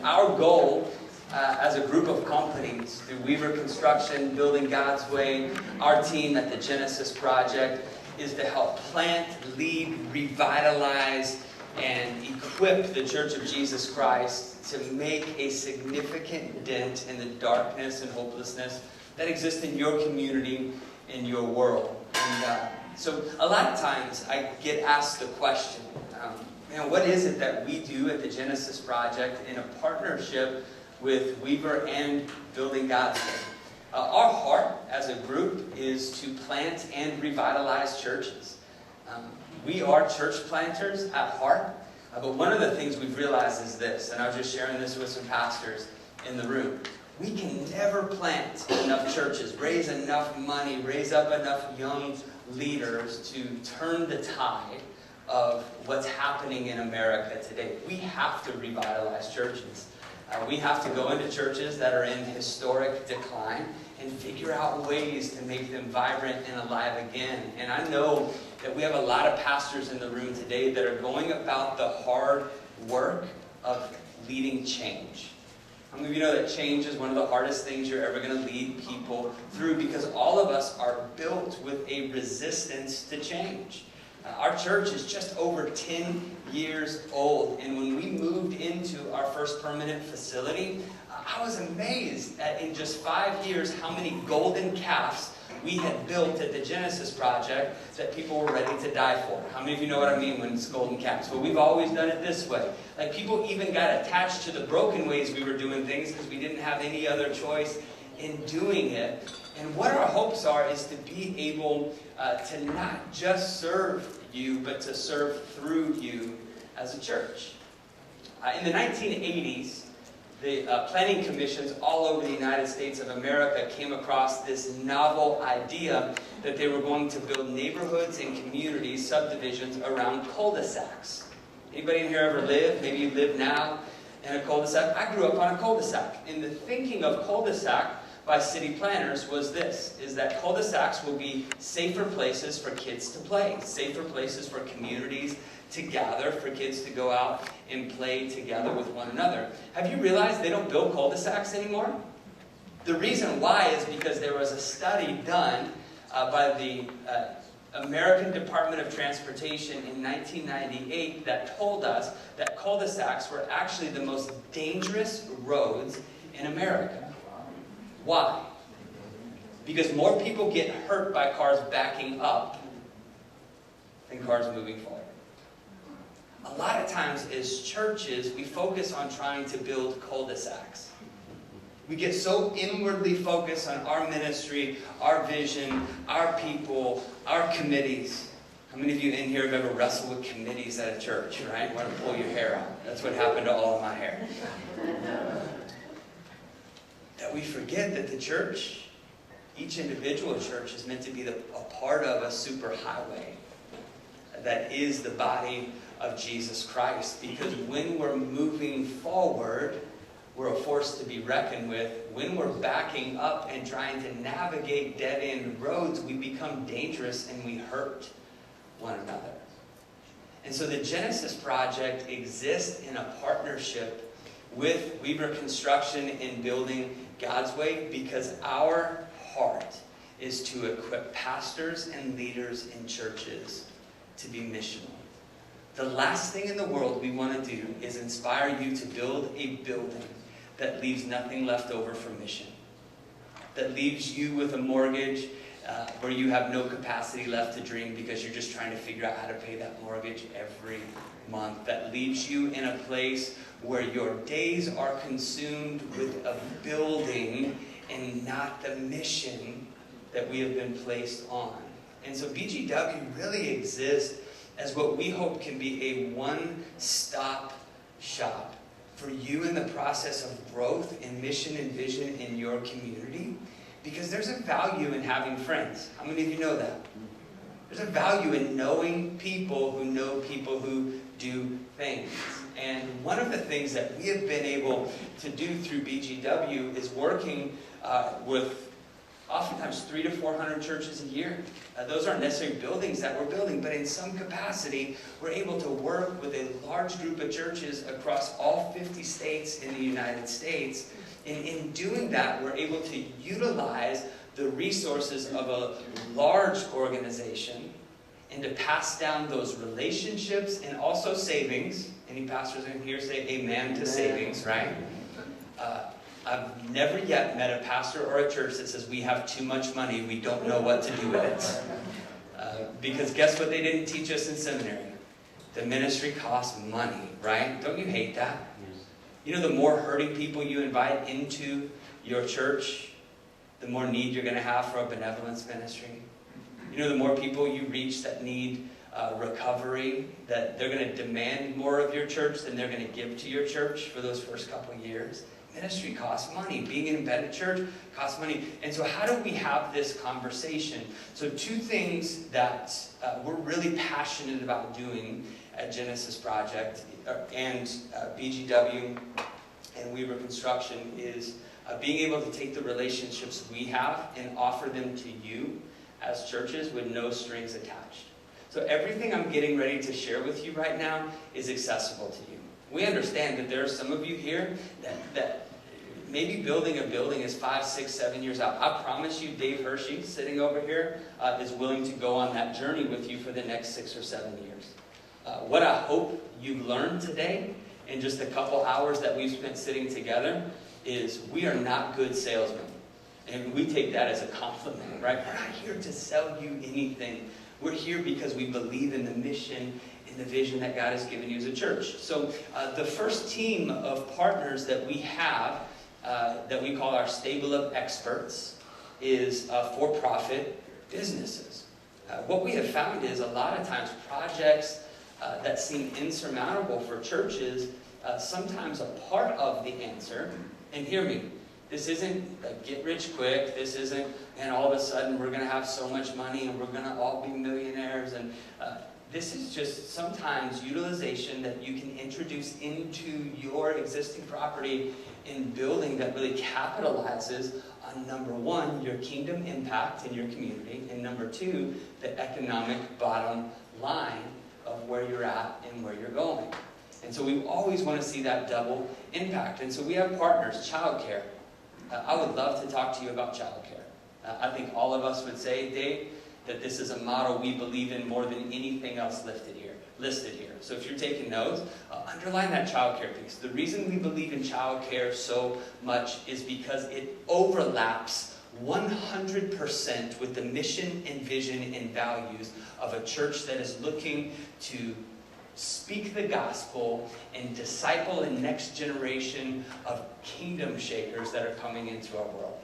our goal as a group of companies through Weaver Construction, Building God's Way, our team at the Genesis Project, is to help plant, lead, revitalize, and equip the Church of Jesus Christ to make a significant dent in the darkness and hopelessness that exists in your community, in your world. And so a lot of times I get asked the question, what is it that we do at the Genesis Project in a partnership with Weaver and Building God's Way? Our heart as a group is to plant and revitalize churches. We are church planters at heart, but one of the things we've realized is this, and I was just sharing this with some pastors in the room. We can never plant enough churches, raise enough money, raise up enough young leaders to turn the tide of what's happening in America today. We have to revitalize churches. We have to go into churches that are in historic decline and figure out ways to make them vibrant and alive again. And I know that we have a lot of pastors in the room today that are going about the hard work of leading change. How many of you know that change is one of the hardest things you're ever going to lead people through, because all of us are built with a resistance to change. Our church is just over 10 years old, and when we moved into our first permanent facility, I was amazed at in just 5 years how many golden calves we had built at the Genesis Project that people were ready to die for. How many of you know what I mean when it's golden calves? Well, we've always done it this way. Like, people even got attached to the broken ways we were doing things because we didn't have any other choice in doing it. And what our hopes are is to be able to not just serve you, but to serve through you as a church. In the 1980s, the planning commissions all over the United States of America came across this novel idea that they were going to build neighborhoods and communities, subdivisions around cul-de-sacs. Anybody in here ever live? Maybe you live now in a cul-de-sac. I grew up on a cul-de-sac. And the thinking of cul-de-sac by city planners was this, is that cul-de-sacs will be safer places for kids to play, safer places for communities to gather, for kids to go out and play together with one another. Have you realized they don't build cul-de-sacs anymore? The reason why is because there was a study done by the American Department of Transportation in 1998 that told us that cul-de-sacs were actually the most dangerous roads in America. Why? Because more people get hurt by cars backing up than cars moving forward. A lot of times as churches, we focus on trying to build cul-de-sacs. We get so inwardly focused on our ministry, our vision, our people, our committees. How many of you in here have ever wrestled with committees at a church, right? You want to pull your hair out. That's what happened to all of my hair. That we forget that the church, each individual church, is meant to be a part of a superhighway that is the body of Jesus Christ. Because when we're moving forward, we're a force to be reckoned with. When we're backing up and trying to navigate dead-end roads, we become dangerous and we hurt one another. And so the Genesis Project exists in a partnership with Weaver Construction in Building God's Way, because our heart is to equip pastors and leaders in churches to be missional. The last thing in the world we want to do is inspire you to build a building that leaves nothing left over for mission. That leaves you with a mortgage where you have no capacity left to dream because you're just trying to figure out how to pay that mortgage every month. That leaves you in a place where your days are consumed with a building and not the mission that we have been placed on. And so BGW really exists as what we hope can be a one-stop shop for you in the process of growth and mission and vision in your community. Because there's a value in having friends. How many of you know that? There's a value in knowing people who know people who do things. And one of the things that we have been able to do through BGW is working with oftentimes 300 to 400 churches a year. Those aren't necessarily buildings that we're building, but in some capacity, we're able to work with a large group of churches across all 50 states in the United States. And in doing that, we're able to utilize the resources of a large organization and to pass down those relationships and also savings. Any pastors in here say amen to savings, right? I've never yet met a pastor or a church that says we have too much money, we don't know what to do with it. Because guess what they didn't teach us in seminary? The ministry costs money, right? Don't you hate that? You know, the more hurting people you invite into your church, the more need you're going to have for a benevolence ministry. You know, the more people you reach that need recovery, that they're going to demand more of your church than they're going to give to your church for those first couple of years. Ministry costs money. Being in a embedded church costs money. And so how do we have this conversation? So two things that we're really passionate about doing at Genesis Project and BGW and Weaver Construction is being able to take the relationships we have and offer them to you as churches with no strings attached. So everything I'm getting ready to share with you right now is accessible to you. We understand that there are some of you here that maybe building a building is 5, 6, 7 years out. I promise you, Dave Hershey, sitting over here, is willing to go on that journey with you for the next 6 or 7 years. What I hope you've learned today, in just a couple hours that we've spent sitting together, is we are not good salesmen. And we take that as a compliment, right? We're not here to sell you anything. We're here because we believe in the mission and the vision that God has given you as a church. So the first team of partners that we have, that we call our stable of experts, is for-profit businesses. What we have found is a lot of times projects that seem insurmountable for churches, sometimes a part of the answer, and hear me, this isn't like get rich quick, this isn't, and all of a sudden we're going to have so much money and we're going to all be millionaires, and this is just sometimes utilization that you can introduce into your existing property in building that really capitalizes on, number one, your kingdom impact in your community, and number two, the economic bottom line of where you're at and where you're going. And so we always want to see that double impact. And so we have partners, childcare. I would love to talk to you about childcare. I think all of us would say, Dave, that this is a model we believe in more than anything else listed here. So if you're taking notes, underline that childcare piece. The reason we believe in childcare so much is because it overlaps 100% with the mission and vision and values of a church that is looking to speak the gospel and disciple the next generation of kingdom shakers that are coming into our world.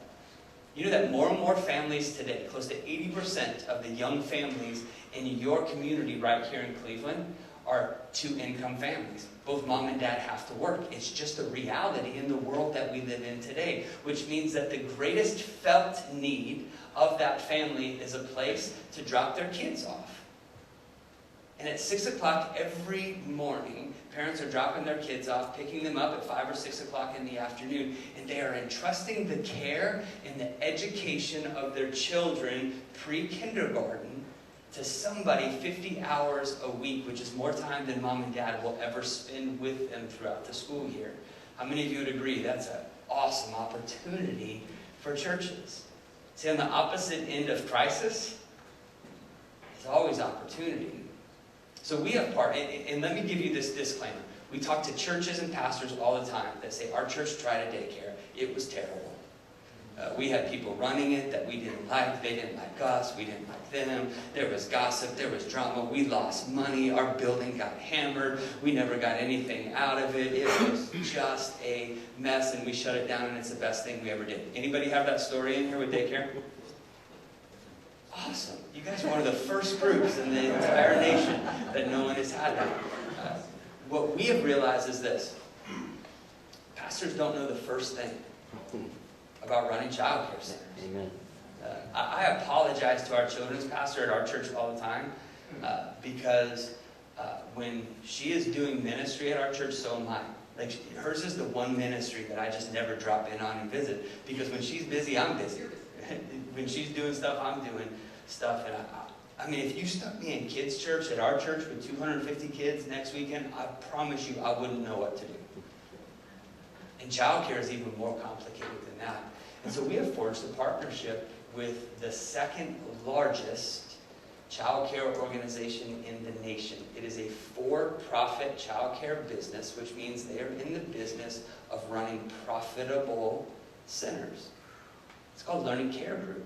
You know that more and more families today, close to 80% of the young families in your community right here in Cleveland are two-income families. Both mom and dad have to work. It's just a reality in the world that we live in today, which means that the greatest felt need of that family is a place to drop their kids off. And at 6 o'clock every morning, parents are dropping their kids off, picking them up at 5 or 6 o'clock in the afternoon, and they are entrusting the care and the education of their children pre-kindergarten to somebody 50 hours a week, which is more time than mom and dad will ever spend with them throughout the school year. How many of you would agree that's an awesome opportunity for churches? See, on the opposite end of crisis, there's always opportunity. So we have and let me give you this disclaimer. We talk to churches and pastors all the time that say, our church tried a daycare. It was terrible. We had people running it that we didn't like. They didn't like us. We didn't like them. There was gossip. There was drama. We lost money. Our building got hammered. We never got anything out of it. It was just a mess, and we shut it down, and it's the best thing we ever did. Anybody have that story in here with daycare? Awesome. You guys are one of the first groups in the entire nation that no one has had that. What we have realized is this. Pastors don't know the first thing about running child care centers. Amen. I apologize to our children's pastor at our church all the time because when she is doing ministry at our church, so am I. Like hers is the one ministry that I just never drop in on and visit, because when she's busy, I'm busy. When she's doing stuff, I'm doing stuff. And I mean, if you stuck me in kids' church at our church with 250 kids next weekend, I promise you I wouldn't know what to do. And childcare is even more complicated than that. And so we have forged a partnership with the second largest childcare organization in the nation. It is a for-profit childcare business, which means they are in the business of running profitable centers. It's called Learning Care Group.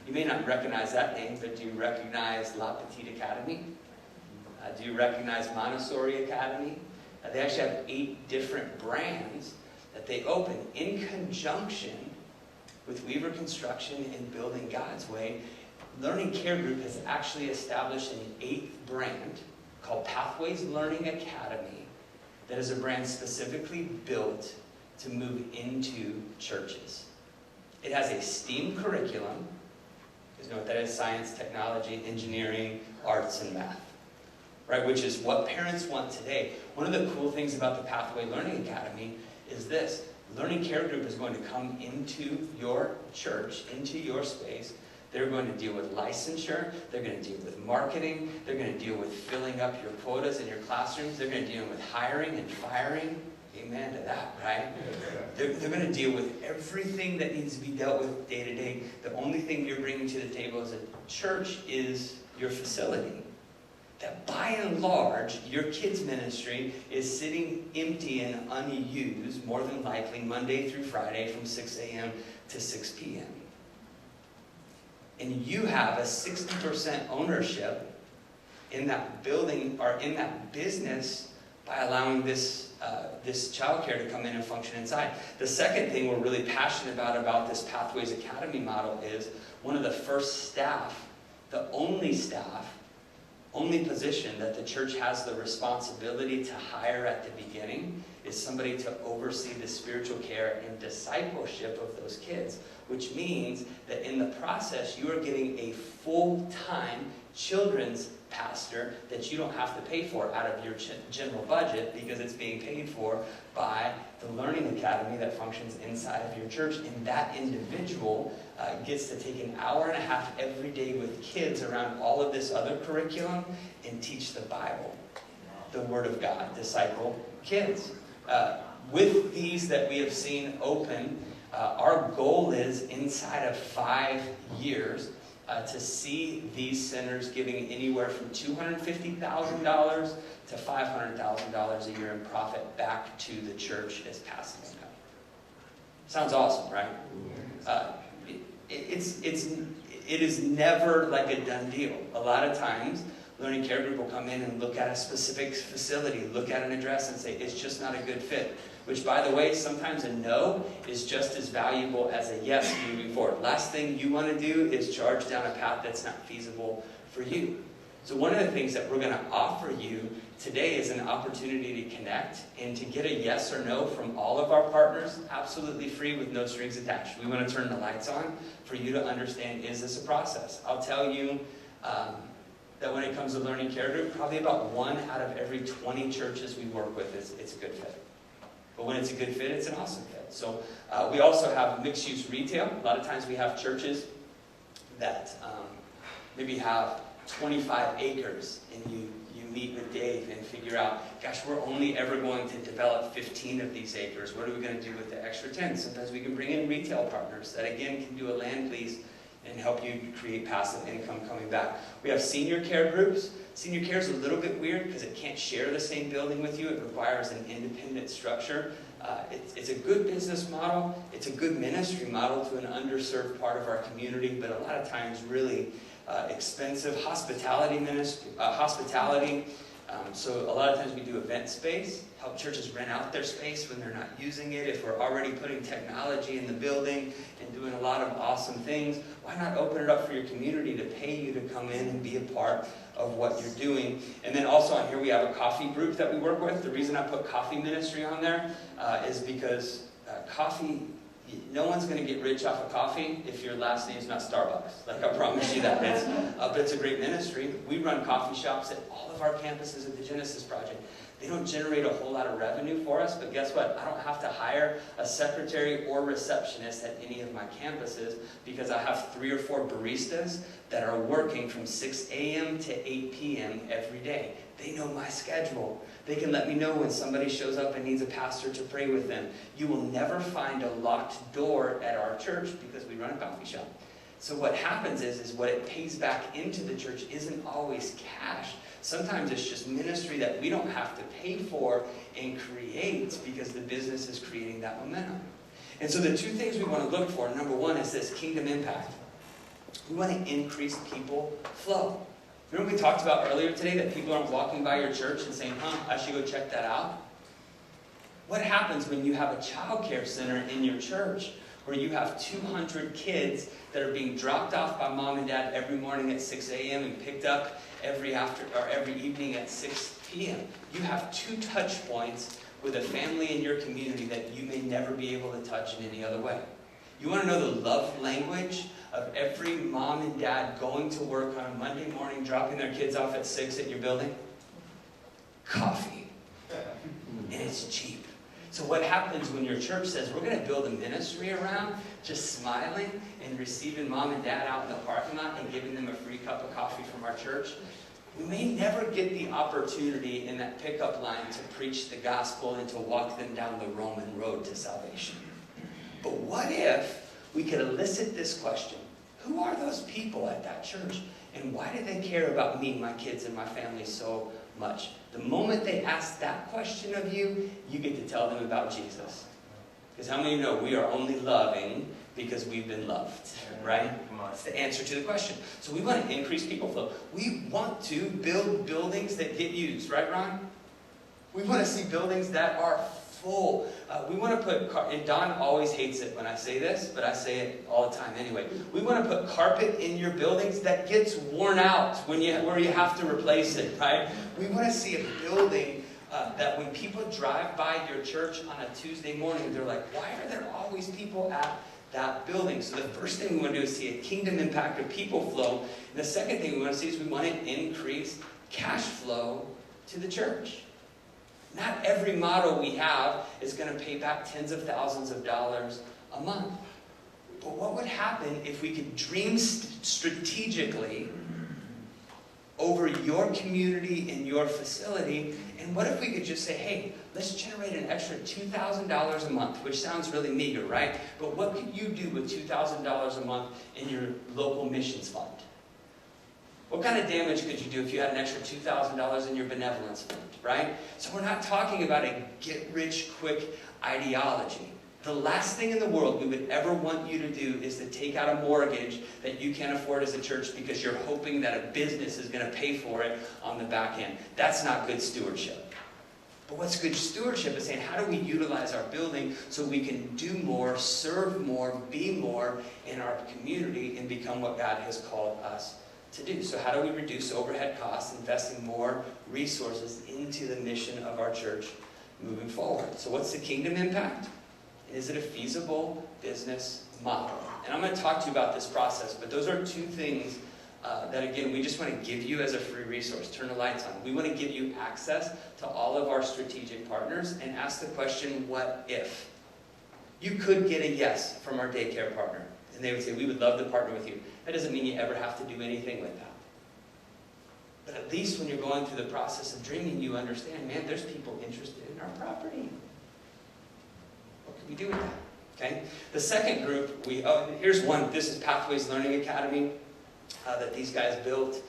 You may not recognize that name, but do you recognize La Petite Academy? Do you recognize Montessori Academy? They actually have 8 different brands that they open in conjunction with Weaver Construction and Building God's Way. Learning Care Group has actually established an 8th brand called Pathways Learning Academy that is a brand specifically built to move into churches. It has a STEAM curriculum. You know what that is? Science, technology, engineering, arts, and math. Right? Which is what parents want today. One of the cool things about the Pathway Learning Academy is this. Learning Care Group is going to come into your church, into your space. They're going to deal with licensure. They're going to deal with marketing. They're going to deal with filling up your quotas in your classrooms. They're going to deal with hiring and firing. Amen to that, right? They're going to deal with everything that needs to be dealt with day to day. The only thing you're bringing to the table as a church is your facility. That by and large, your kids' ministry is sitting empty and unused, more than likely, Monday through Friday from 6 a.m. to 6 p.m. And you have a 60% ownership in that building or in that business by allowing this childcare to come in and function inside. The second thing we're really passionate about this Pathways Academy model is one of the first staff, the only position that the church has the responsibility to hire at the beginning is somebody to oversee the spiritual care and discipleship of those kids, which means that in the process you are getting a full-time children's pastor that you don't have to pay for out of your general budget because it's being paid for by the Learning Academy that functions inside of your church. And that individual gets to take an hour and a half every day with kids around all of this other curriculum and teach the Bible, the Word of God, disciple kids. With these that we have seen open, our goal is inside of 5 years to see these centers giving anywhere from $250,000 to $500,000 a year in profit back to the church as passive income. Sounds awesome, right? It is never like a done deal. A lot of times, Learning Care Group will come in and look at a specific facility, look at an address and say, it's just not a good fit. Which, by the way, sometimes a no is just as valuable as a yes moving forward. Last thing you want to do is charge down a path that's not feasible for you. So one of the things that we're going to offer you today is an opportunity to connect and to get a yes or no from all of our partners, absolutely free with no strings attached. We want to turn the lights on for you to understand, is this a process? I'll tell you that when it comes to Learning Care Group, probably about 1 out of every 20 churches we work with it's a good fit. But when it's a good fit, it's an awesome fit. So we also have mixed-use retail. A lot of times we have churches that maybe have 25 acres, and you meet with Dave and figure out, gosh, we're only ever going to develop 15 of these acres. What are we going to do with the extra 10? Sometimes we can bring in retail partners that, again, can do a land lease and help you create passive income coming back. We have senior care groups. Senior care is a little bit weird because it can't share the same building with you. It requires an independent structure. It's a good business model. It's a good ministry model to an underserved part of our community, but a lot of times really expensive hospitality. So a lot of times we do event space, help churches rent out their space when they're not using it. If we're already putting technology in the building and doing a lot of awesome things, why not open it up for your community to pay you to come in and be a part of what you're doing? And then also on here we have a coffee group that we work with. The reason I put coffee ministry on there is because coffee, no one's going to get rich off of coffee if your last name's not Starbucks. Like, I promise you that. But it's a great ministry. We run coffee shops at all of our campuses at the Genesis Project. They don't generate a whole lot of revenue for us, but guess what? I don't have to hire a secretary or receptionist at any of my campuses because I have 3 or 4 baristas that are working from 6 a.m. to 8 p.m. every day. They know my schedule. They can let me know when somebody shows up and needs a pastor to pray with them. You will never find a locked door at our church because we run a coffee shop. So what happens is what it pays back into the church isn't always cash. Sometimes it's just ministry that we don't have to pay for and create because the business is creating that momentum. And so the 2 things we want to look for, number 1 is this kingdom impact. We want to increase people flow. Remember we talked about earlier today that people aren't walking by your church and saying, I should go check that out? What happens when you have a child care center in your church where you have 200 kids that are being dropped off by mom and dad every morning at 6 a.m. and picked up every evening at 6 p.m.? You have 2 touch points with a family in your community that you may never be able to touch in any other way. You want to know the love language of every mom and dad going to work on a Monday morning, dropping their kids off at 6 at your building? Coffee. And it's cheap. So what happens when your church says, we're going to build a ministry around just smiling and receiving mom and dad out in the parking lot and giving them a free cup of coffee from our church? We may never get the opportunity in that pickup line to preach the gospel and to walk them down the Roman road to salvation. But what if we could elicit this question? Who are those people at that church? And why do they care about me, my kids, and my family so much? The moment they ask that question of you, you get to tell them about Jesus. Because how many know we are only loving because we've been loved, right? That's the answer to the question. So we want to increase people flow. We want to build buildings that get used, right, Ron? We want to see buildings that are full. We want to put, and Don always hates it when I say this, but I say it all the time anyway. We want to put carpet in your buildings that gets worn out where you have to replace it, right? We want to see a building that when people drive by your church on a Tuesday morning, they're like, why are there always people at that building? So the first thing we want to do is see a kingdom impact of people flow. And the second thing we want to see is we want to increase cash flow to the church. Not every model we have is going to pay back tens of thousands of dollars a month. But what would happen if we could dream strategically over your community and your facility? And what if we could just say, hey, let's generate an extra $2,000 a month, which sounds really meager, right? But what could you do with $2,000 a month in your local missions fund? What kind of damage could you do if you had an extra $2,000 in your benevolence fund, right? So we're not talking about a get-rich-quick ideology. The last thing in the world we would ever want you to do is to take out a mortgage that you can't afford as a church because you're hoping that a business is going to pay for it on the back end. That's not good stewardship. But what's good stewardship is saying, how do we utilize our building so we can do more, serve more, be more in our community and become what God has called us to do? So how do we reduce overhead costs, investing more resources into the mission of our church moving forward? So what's the kingdom impact? Is it a feasible business model? And I'm going to talk to you about this process, but those are 2 things that, again, we just want to give you as a free resource. Turn the lights on. We want to give you access to all of our strategic partners and ask the question, what if? You could get a yes from our daycare partner, and they would say, we would love to partner with you. That doesn't mean you ever have to do anything with that. But at least when you're going through the process of dreaming, you understand, man, there's people interested in our property. What can we do with that? Okay? The second group, here's one. This is Pathways Learning Academy that these guys built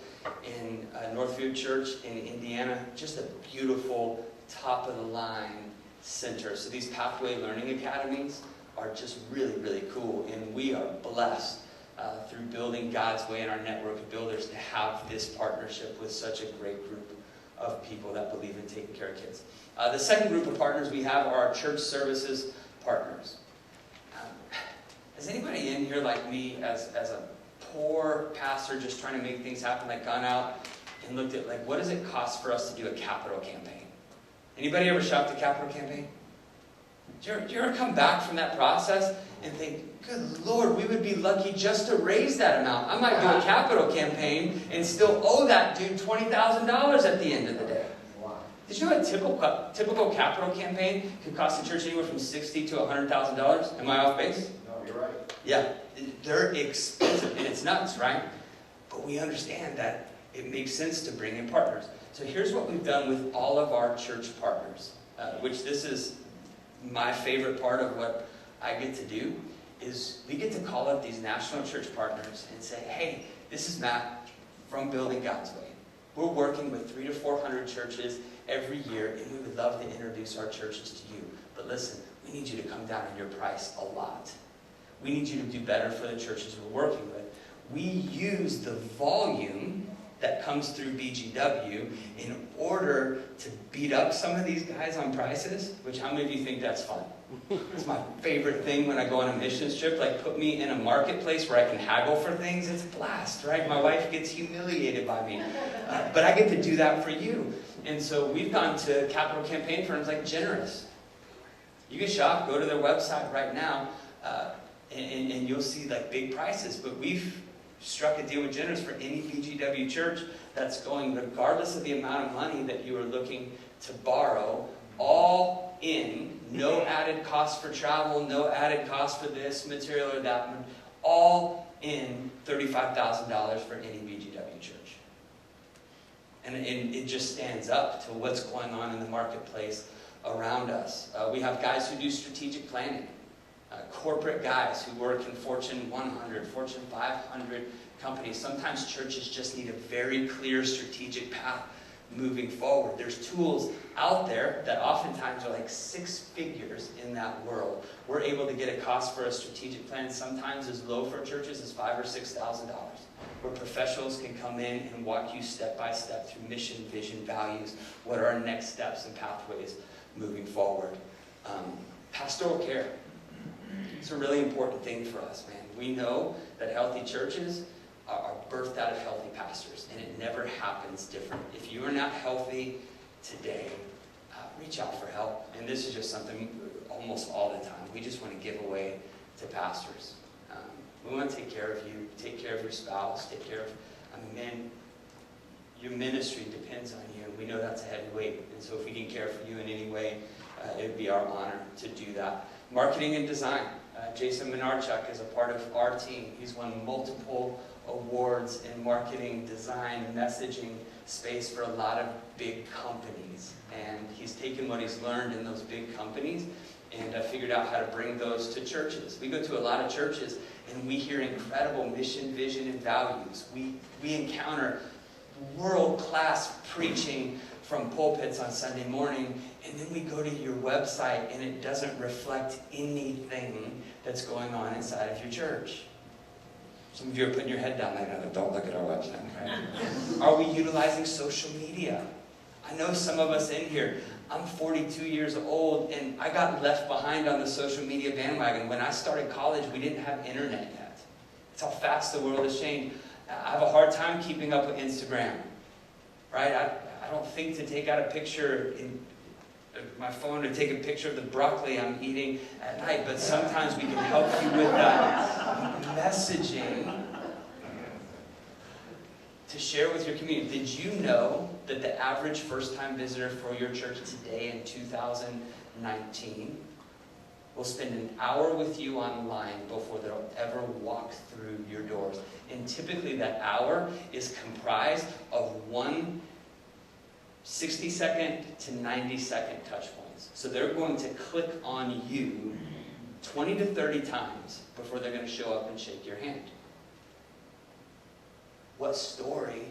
in Northview Church in Indiana. Just a beautiful, top-of-the-line center. So these Pathway Learning Academies are just really, really cool. And we are blessed through building God's way in our network of builders to have this partnership with such a great group of people that believe in taking care of kids. The second group of partners we have are our church services partners. Has anybody in here like me as a poor pastor just trying to make things happen, like gone out and looked at like what does it cost for us to do a capital campaign? Anybody ever shopped a capital campaign? Did you ever come back from that process and think, good Lord, we would be lucky just to raise that amount. I might do a capital campaign and still owe that dude $20,000 at the end of the day. Did you know a typical capital campaign could cost a church anywhere from $60,000 to $100,000? Am I off base? No, you're right. Yeah, they're expensive, and it's nuts, right? But we understand that it makes sense to bring in partners. So here's what we've done with all of our church partners, which this is my favorite part of what I get to do, is we get to call up these national church partners and say, hey, this is Matt from Building God's Way. We're working with 300 to 400 churches every year, and we would love to introduce our churches to you. But listen, we need you to come down in your price a lot. We need you to do better for the churches we're working with. We use the volume that comes through BGW in order to beat up some of these guys on prices, which how many of you think that's fun? It's my favorite thing when I go on a missions trip. Like, put me in a marketplace where I can haggle for things. It's a blast, right? My wife gets humiliated by me. But I get to do that for you. And so we've gone to capital campaign firms like Generous. You can shop, go to their website right now, and you'll see like big prices. But we've struck a deal with Generous for any BGW church that's going, regardless of the amount of money that you are looking to borrow, all in, no added cost for travel, no added cost for this material or that, all in $35,000 for any BGW church. And it just stands up to what's going on in the marketplace around us. We have guys who do strategic planning. Corporate guys who work in Fortune 100, Fortune 500 companies. Sometimes churches just need a very clear strategic path moving forward. There's tools out there that oftentimes are like 6 figures in that world. We're able to get a cost for a strategic plan sometimes as low for churches as $5,000 or $6,000, where professionals can come in and walk you step by step through mission, vision, values. What are our next steps and pathways moving forward? Pastoral care. It's a really important thing for us, man. We know that healthy churches are birthed out of healthy pastors, and it never happens different. If you are not healthy today, reach out for help. And this is just something almost all the time we just want to give away to pastors. We want to take care of you, take care of your spouse, take care of, man, your ministry depends on you, and we know that's a heavy weight. And so if we can care for you in any way, it would be our honor to do that. Marketing and design. Jason Minarchuk is a part of our team. He's won multiple awards in marketing, design, messaging space for a lot of big companies. And he's taken what he's learned in those big companies and figured out how to bring those to churches. We go to a lot of churches and we hear incredible mission, vision, and values. We encounter world-class preaching from pulpits on Sunday morning, and then we go to your website and it doesn't reflect anything that's going on inside of your church. Some of you are putting your head down like, no, don't look at our website. Right? Are we utilizing social media? I know some of us in here, I'm 42 years old, and I got left behind on the social media bandwagon. When I started college, we didn't have internet yet. That's how fast the world has changed. I have a hard time keeping up with Instagram, right? I don't think to take out a picture in my phone to take a picture of the broccoli I'm eating at night, but sometimes we can help you with that messaging to share with your community. Did you know that the average first-time visitor for your church today in 2019 will spend an hour with you online before they'll ever walk through your doors? And typically that hour is comprised of one 60-second to 90-second touch points. So they're going to click on you 20 to 30 times before they're going to show up and shake your hand. What story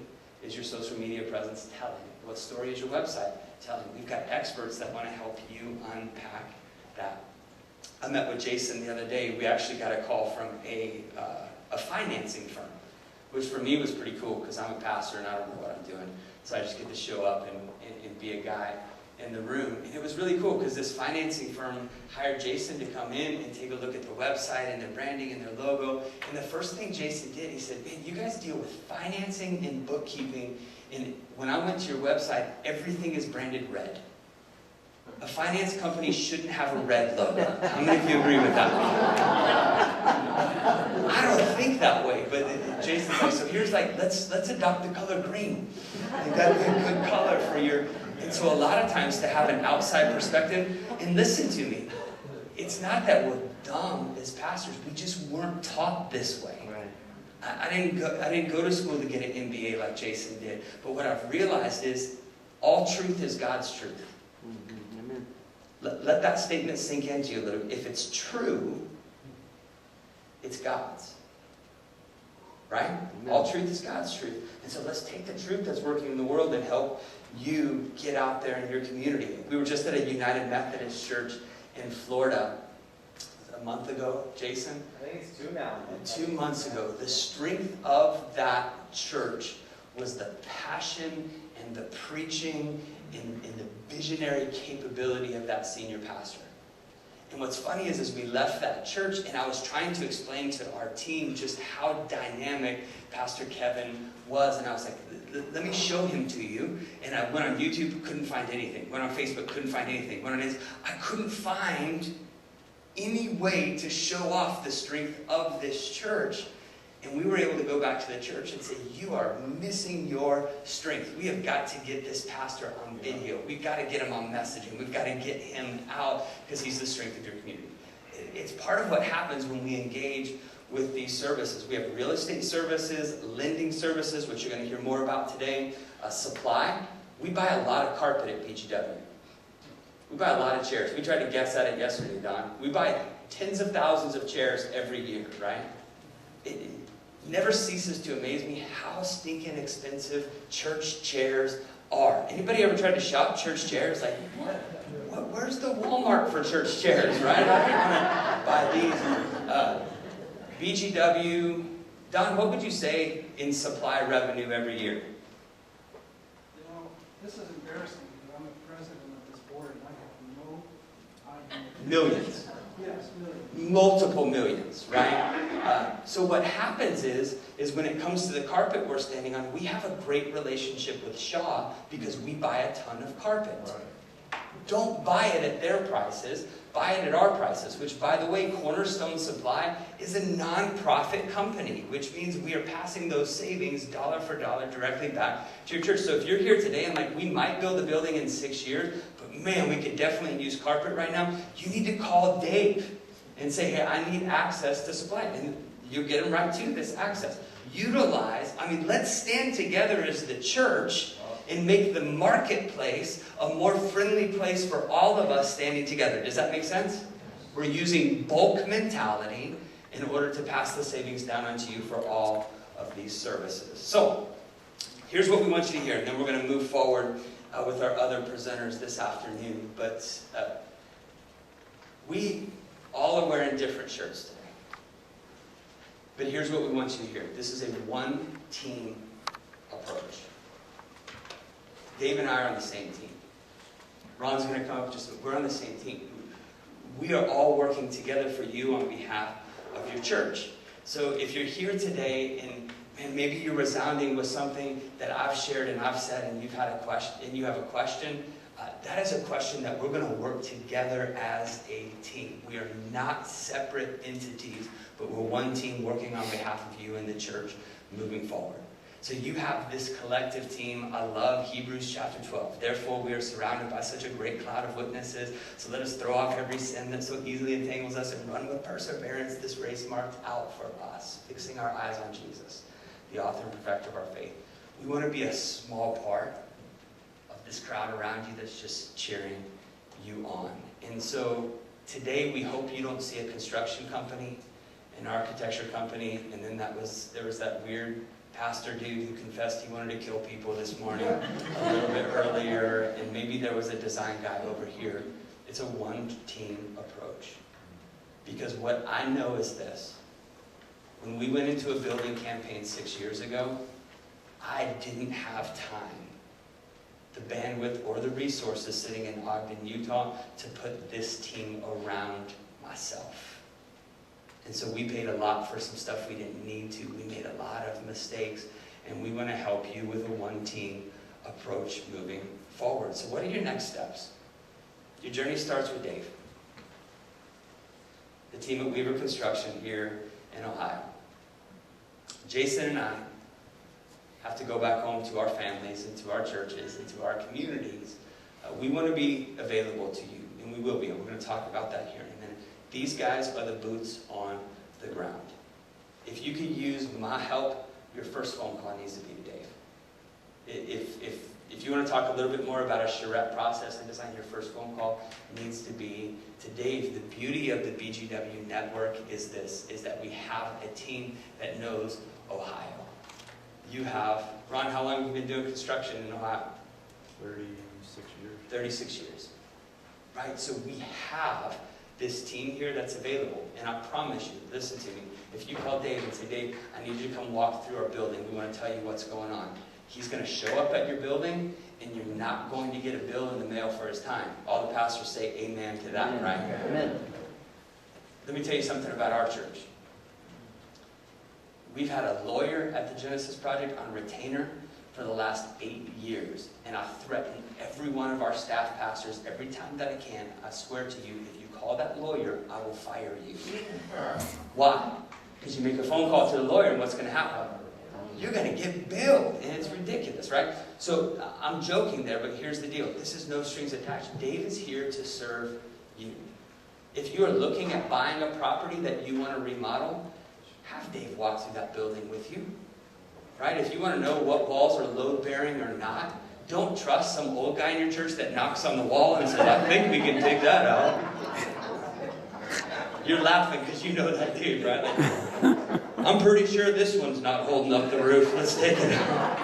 is your social media presence telling? What story is your website telling? We've got experts that want to help you unpack that. I met with Jason the other day. We actually got a call from a financing firm, which for me was pretty cool because I'm a pastor and I don't know what I'm doing. So I just get to show up and be a guy in the room. And it was really cool because this financing firm hired Jason to come in and take a look at their website and their branding and their logo. And the first thing Jason did, he said, man, you guys deal with financing and bookkeeping. And when I went to your website, everything is branded red. A finance company shouldn't have a red logo. How many of you agree with that? I don't think that way, but Jason's like, so here's like, let's adopt the color green. I think that'd be a good color for your... And so a lot of times to have an outside perspective, and listen to me, it's not that we're dumb as pastors, we just weren't taught this way. Right. I didn't go to school to get an MBA like Jason did, but what I've realized is all truth is God's truth. Mm-hmm. Amen. Let that statement sink into you a little. If it's true, it's God's. Right? Amen. All truth is God's truth. And so let's take the truth that's working in the world and help you get out there in your community. We were just at a United Methodist church in Florida a month ago, Jason? I think it's 2 now. 2 months ago. The strength of that church was the passion and the preaching and the visionary capability of that senior pastor. And what's funny is we left that church, and I was trying to explain to our team just how dynamic Pastor Kevin was, and I was like, let me show him to you. And I went on YouTube, couldn't find anything. Went on Facebook, couldn't find anything. Went on Instagram, I couldn't find any way to show off the strength of this church. And we were able to go back to the church and say, you are missing your strength. We have got to get this pastor on video. We've got to get him on messaging. We've got to get him out because he's the strength of your community. It's part of what happens when we engage with these services. We have real estate services, lending services, which you're going to hear more about today, supply. We buy a lot of carpet at BGW. We buy a lot of chairs. We tried to guess at it yesterday, Don. We buy tens of thousands of chairs every year, right? It never ceases to amaze me how stinking expensive church chairs are. Anybody ever tried to shop church chairs? Like, where's the Walmart for church chairs, right? I don't want to buy these. BGW, Don, what would you say in supply revenue every year? You know, this is embarrassing because I'm the president of this board and I have no idea. Millions. Yes, millions. Multiple millions, right? So what happens is when it comes to the carpet we're standing on, we have a great relationship with Shaw because we buy a ton of carpet. Right. Don't buy it at their prices, buy it at our prices, which, by the way, Cornerstone Supply is a non-profit company, which means we are passing those savings dollar for dollar directly back to your church. So if you're here today and like, we might build a building in 6 years, but man, we could definitely use carpet right now, you need to call Dave and say, hey, I need access to supply. And you get them right to this access. Utilize, let's stand together as the church and make the marketplace a more friendly place for all of us standing together. Does that make sense? We're using bulk mentality in order to pass the savings down onto you for all of these services. So, here's what we want you to hear, and then we're going to move forward with our other presenters this afternoon. But we all are wearing different shirts today. But here's what we want you to hear. This is a one-team approach. Dave and I are on the same team. Ron's going to come up, we're on the same team. We are all working together for you on behalf of your church. So if you're here today and maybe you're resounding with something that I've shared and I've said and you have a question, that is a question that we're going to work together as a team. We are not separate entities, but we're one team working on behalf of you and the church moving forward. So you have this collective team. I love Hebrews chapter 12. Therefore, we are surrounded by such a great cloud of witnesses. So let us throw off every sin that so easily entangles us and run with perseverance this race marked out for us, fixing our eyes on Jesus, the author and perfecter of our faith. We want to be a small part of this crowd around you that's just cheering you on. And so today we hope you don't see a construction company, an architecture company, and then there was that weird pastor dude who confessed he wanted to kill people this morning a little bit earlier, and maybe there was a design guy over here. It's a one-team approach. Because what I know is this. When we went into a building campaign 6 years ago, I didn't have time, the bandwidth or the resources sitting in Ogden, Utah, to put this team around myself. And so we paid a lot for some stuff we didn't need to. We made a lot of mistakes, and we want to help you with a one-team approach moving forward. So what are your next steps? Your journey starts with Dave, the team at Weaver Construction here in Ohio. Jason and I have to go back home to our families and to our churches and to our communities. We want to be available to you, and we will be, and we're going to talk about that here in a minute. These guys are the boots on the ground. If you could use my help, your first phone call needs to be to Dave. If you want to talk a little bit more about a charrette process and design, your first phone call needs to be to Dave. The beauty of the BGW network is this, is that we have a team that knows Ohio. You have, Ron, how long have you been doing construction in Ohio? 36 years. 36 years. Right? So we have this team here that's available. And I promise you, listen to me, if you call Dave and say, Dave, I need you to come walk through our building. We want to tell you what's going on. He's going to show up at your building, and you're not going to get a bill in the mail for his time. All the pastors say amen to that, right? Amen. Let me tell you something about our church. We've had a lawyer at the Genesis Project on retainer for the last 8 years. And I threaten every one of our staff pastors every time that I can. I swear to you, if you call that lawyer, I will fire you. Why? Because you make a phone call to the lawyer, and what's going to happen? You're going to get billed, and it's ridiculous, right? So I'm joking there, but here's the deal. This is no strings attached. Dave is here to serve you. If you are looking at buying a property that you want to remodel, have Dave walk through that building with you, right? If you want to know what walls are load-bearing or not, don't trust some old guy in your church that knocks on the wall and says, I think we can take that out. You're laughing because you know that dude, right? Like, I'm pretty sure this one's not holding up the roof. Let's take it out.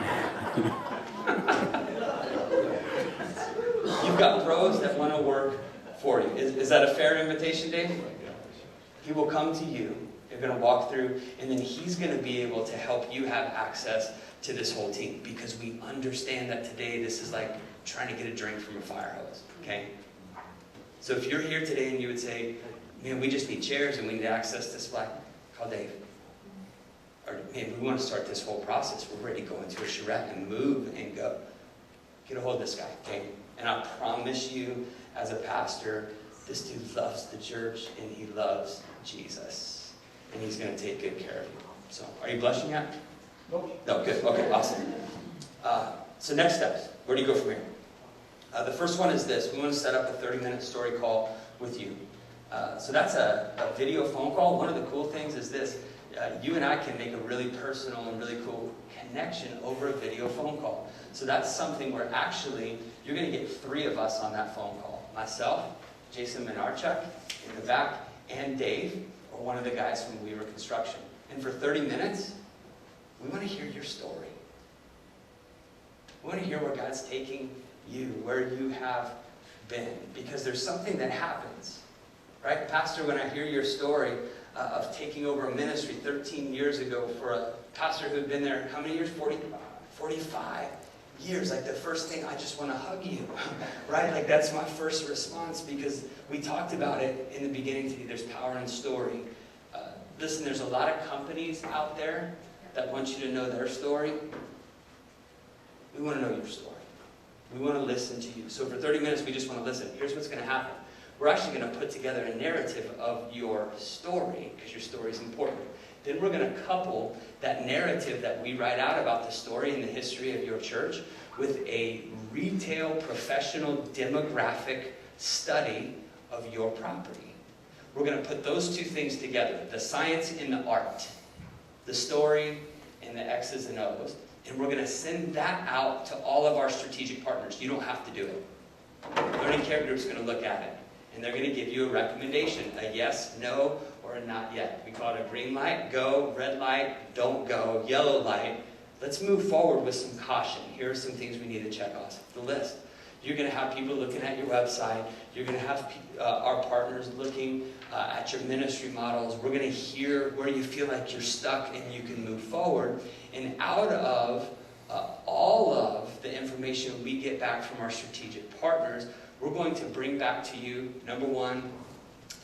You've got pros that want to work for you. Is that a fair invitation, Dave? He will come to you. You're going to walk through, and then he's going to be able to help you have access to this whole team, because we understand that today this is like trying to get a drink from a fire hose, okay? So if you're here today and you would say, man, we just need chairs and we need access to supply, call Dave. Or, man, we want to start this whole process. We're ready to go into a charrette and move and go. Get a hold of this guy, okay? And I promise you, as a pastor, this dude loves the church and he loves Jesus. And he's going to take good care of you. So, are you blushing yet? Nope. No, good. Okay, awesome. So next steps. Where do you go from here? The first one is this. We want to set up a 30-minute story call with you. So that's a video phone call. One of the cool things is this. You and I can make a really personal and really cool connection over a video phone call. So that's something where actually you're going to get 3 of us on that phone call. Myself, Jason Menarchuk in the back, and Dave, or one of the guys from Weaver Construction. And for 30 minutes, we want to hear your story. We want to hear where God's taking you, where you have been. Because there's something that happens. Right? Pastor, when I hear your story of taking over a ministry 13 years ago for a pastor who had been there, how many years? 45 years. Like the first thing, I just want to hug you. Right? Like that's my first response, because we talked about it in the beginning today. There's power in story. Listen, there's a lot of companies out there that want you to know their story. We want to know your story. We want to listen to you. So for 30 minutes, we just want to listen. Here's what's going to happen. We're actually going to put together a narrative of your story, because your story is important. Then we're going to couple that narrative that we write out about the story and the history of your church with a retail, professional, demographic study of your property. We're going to put those 2 things together, the science and the art, the story and the X's and O's, and we're going to send that out to all of our strategic partners. You don't have to do it. Learning Care Group's going to look at it, and they're going to give you a recommendation, a yes, no, or a not yet. We call it a green light, go, red light, don't go, yellow light. Let's move forward with some caution. Here are some things we need to check off the list. You're going to have people looking at your website. You're going to have our partners looking at your ministry models. We're going to hear where you feel like you're stuck and you can move forward. And out of all of the information we get back from our strategic partners, we're going to bring back to you, number 1,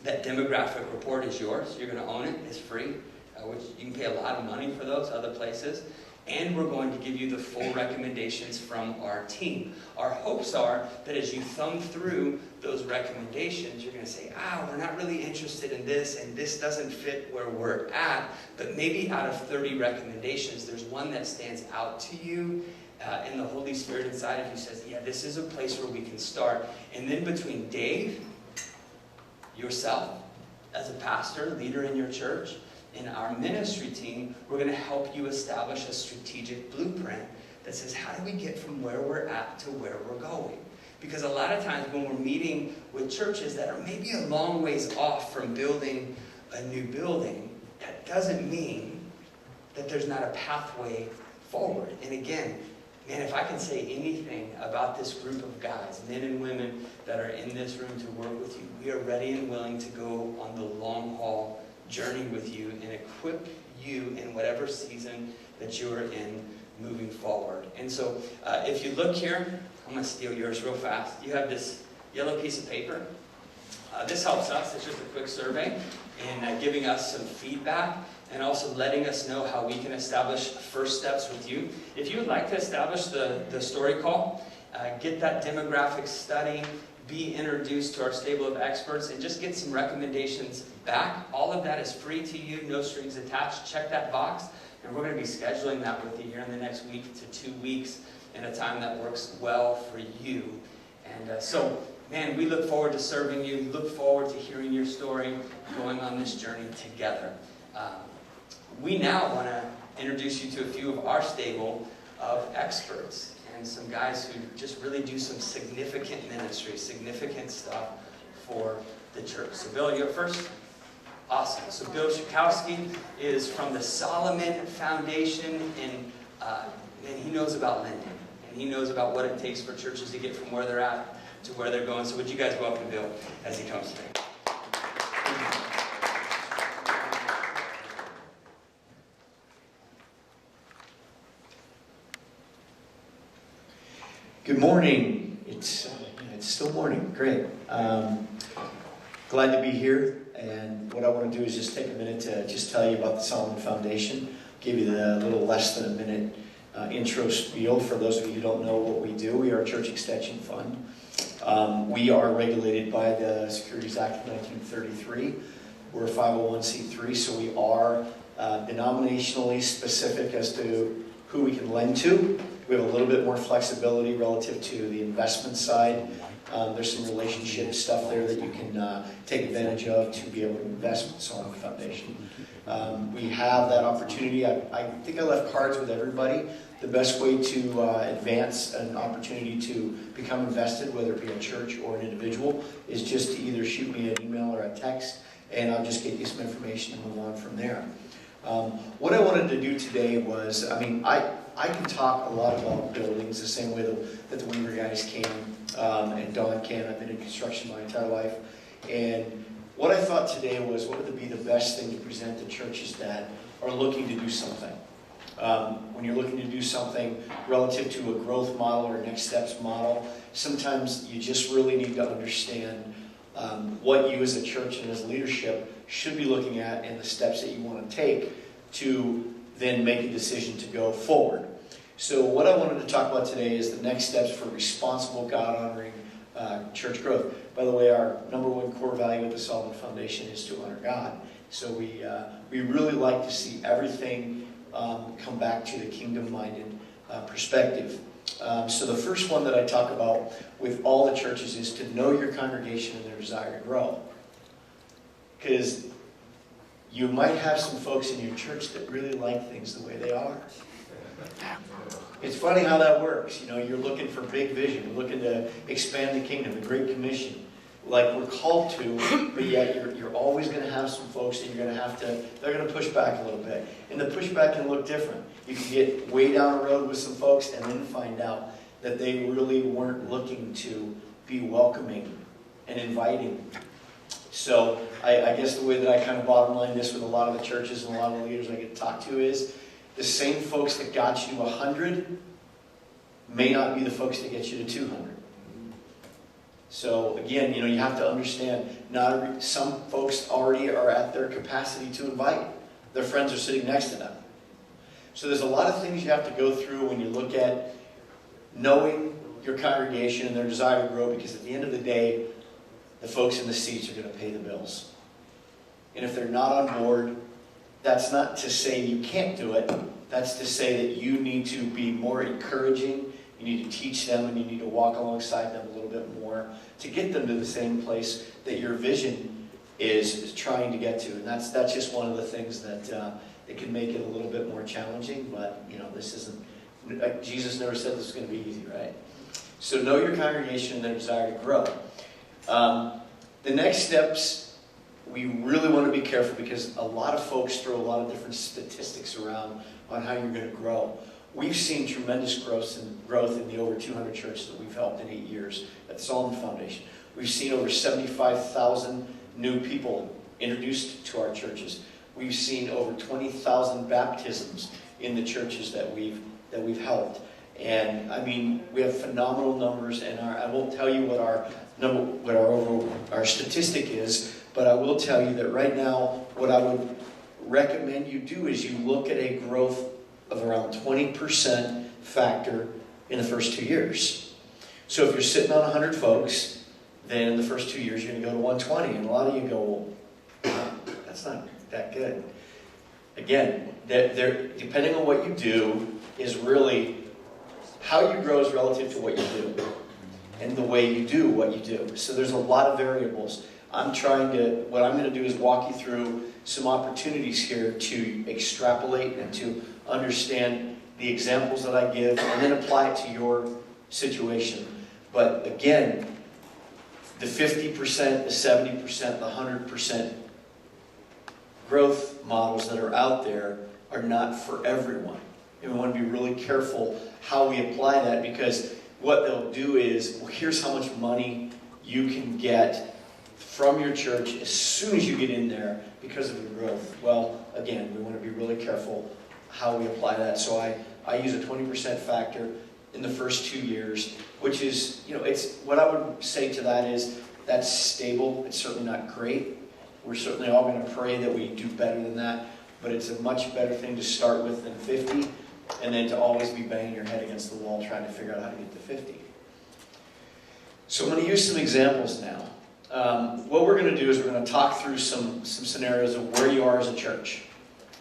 that demographic report is yours. You're going to own it. It's free, which you can pay a lot of money for those other places. and we're going to give you the full recommendations from our team. Our hopes are that as you thumb through those recommendations, you're going to say, we're not really interested in this, and this doesn't fit where we're at, but maybe out of 30 recommendations, there's one that stands out to you, and the Holy Spirit inside of you says, yeah, this is a place where we can start. And then between Dave, yourself, as a pastor, leader in your church, and our ministry team, we're going to help you establish a strategic blueprint that says, how do we get from where we're at to where we're going? Because a lot of times when we're meeting with churches that are maybe a long ways off from building a new building, that doesn't mean that there's not a pathway forward. And again, man, if I can say anything about this group of guys, men and women that are in this room to work with you, we are ready and willing to go on the long haul journey with you and equip you in whatever season that you are in moving forward. And so if you look here, I'm going to steal yours real fast. You have this yellow piece of paper. This helps us. It's just a quick survey and giving us some feedback and also letting us know how we can establish first steps with you. If you would like to establish the story call, get that demographic study, be introduced to our stable of experts, and just get some recommendations back. All of that is free to you, no strings attached. Check that box, and we're going to be scheduling that with you here in the next week to 2 weeks in a time that works well for you. And so, man, we look forward to serving you. We look forward to hearing your story, going on this journey together. We now want to introduce you to a few of our stable of experts and some guys who just really do some significant ministry, significant stuff for the church. So Bill, you're first? Awesome. So Bill Schakowsky is from the Solomon Foundation, and he knows about lending, and he knows about what it takes for churches to get from where they're at to where they're going. So would you guys welcome Bill as he comes today? Good morning. It's still morning. Great. Glad to be here. And what I want to do is just take a minute to just tell you about the Solomon Foundation. Give you the little less than a minute intro spiel for those of you who don't know what we do. We are a church extension fund. We are regulated by the Securities Act of 1933. We're a 501c3, so we are denominationally specific as to who we can lend to. We have a little bit more flexibility relative to the investment side. There's some relationship stuff there that you can take advantage of to be able to invest with Solomon Foundation. We have that opportunity. I think I left cards with everybody. The best way to advance an opportunity to become invested, whether it be a church or an individual, is just to either shoot me an email or a text, and I'll just get you some information and move on from there. What I wanted to do today was, I can talk a lot about buildings the same way that the Weaver guys can, and Don can. I've been in construction my entire life. And what I thought today was, what would be the best thing to present to churches that are looking to do something? When you're looking to do something relative to a growth model or next steps model, sometimes you just really need to understand what you as a church and as leadership should be looking at and the steps that you want to take to then make a decision to go forward. So what I wanted to talk about today is the next steps for responsible, God-honoring church growth. By the way, our number one core value at the Solomon Foundation is to honor God. So we really like to see everything come back to the kingdom-minded perspective. So the first one that I talk about with all the churches is to know your congregation and their desire to grow. Because you might have some folks in your church that really like things the way they are. It's funny how that works. You know, you're looking for big vision. You're looking to expand the kingdom, the Great Commission, like we're called to, but yet you're always going to have some folks that they're going to push back a little bit. And the pushback can look different. You can get way down the road with some folks and then find out that they really weren't looking to be welcoming and inviting. So I guess the way that I kind of bottom line this with a lot of the churches and a lot of the leaders I get to talk to is the same folks that got you 100 may not be the folks that get you to 200. So again, you have to understand, some folks already are at their capacity to invite. Their friends are sitting next to them. So there's a lot of things you have to go through when you look at knowing your congregation and their desire to grow, because at the end of the day, the folks in the seats are going to pay the bills. And if they're not on board, that's not to say you can't do it. That's to say that you need to be more encouraging. You need to teach them, and you need to walk alongside them a little bit more to get them to the same place that your vision is trying to get to. And that's just one of the things that it can make it a little bit more challenging. But this isn't. Jesus never said this was going to be easy, right? So know your congregation and their desire to grow. The next steps, we really want to be careful, because a lot of folks throw a lot of different statistics around on how you're going to grow. We've seen tremendous growth in the over 200 churches that we've helped in 8 years at the Solomon Foundation. We've seen over 75,000 new people introduced to our churches. We've seen over 20,000 baptisms in the churches that we've helped. And I mean, we have phenomenal numbers, and I won't tell you what our statistic is, but I will tell you that right now, what I would recommend you do is you look at a growth of around 20% factor in the first 2 years. So if you're sitting on 100 folks, then in the first 2 years you're going to go to 120, and a lot of you go, well, that's not that good. Again, depending on what you do is really how you grow is relative to what you do and the way you do what you do. So there's a lot of variables. What I'm going to do is walk you through some opportunities here to extrapolate and to understand the examples that I give and then apply it to your situation. But again, the 50%, the 70%, the 100% growth models that are out there are not for everyone. And we want to be really careful how we apply that, because what they'll do is, well, here's how much money you can get from your church as soon as you get in there because of your growth. Well, again, we want to be really careful how we apply that. So I use a 20% factor in the first 2 years, which is, it's what I would say to that is that's stable. It's certainly not great. We're certainly all going to pray that we do better than that, but it's a much better thing to start with than 50, and then to always be banging your head against the wall trying to figure out how to get to 50. So I'm going to use some examples now. What we're going to do is we're going to talk through some scenarios of where you are as a church.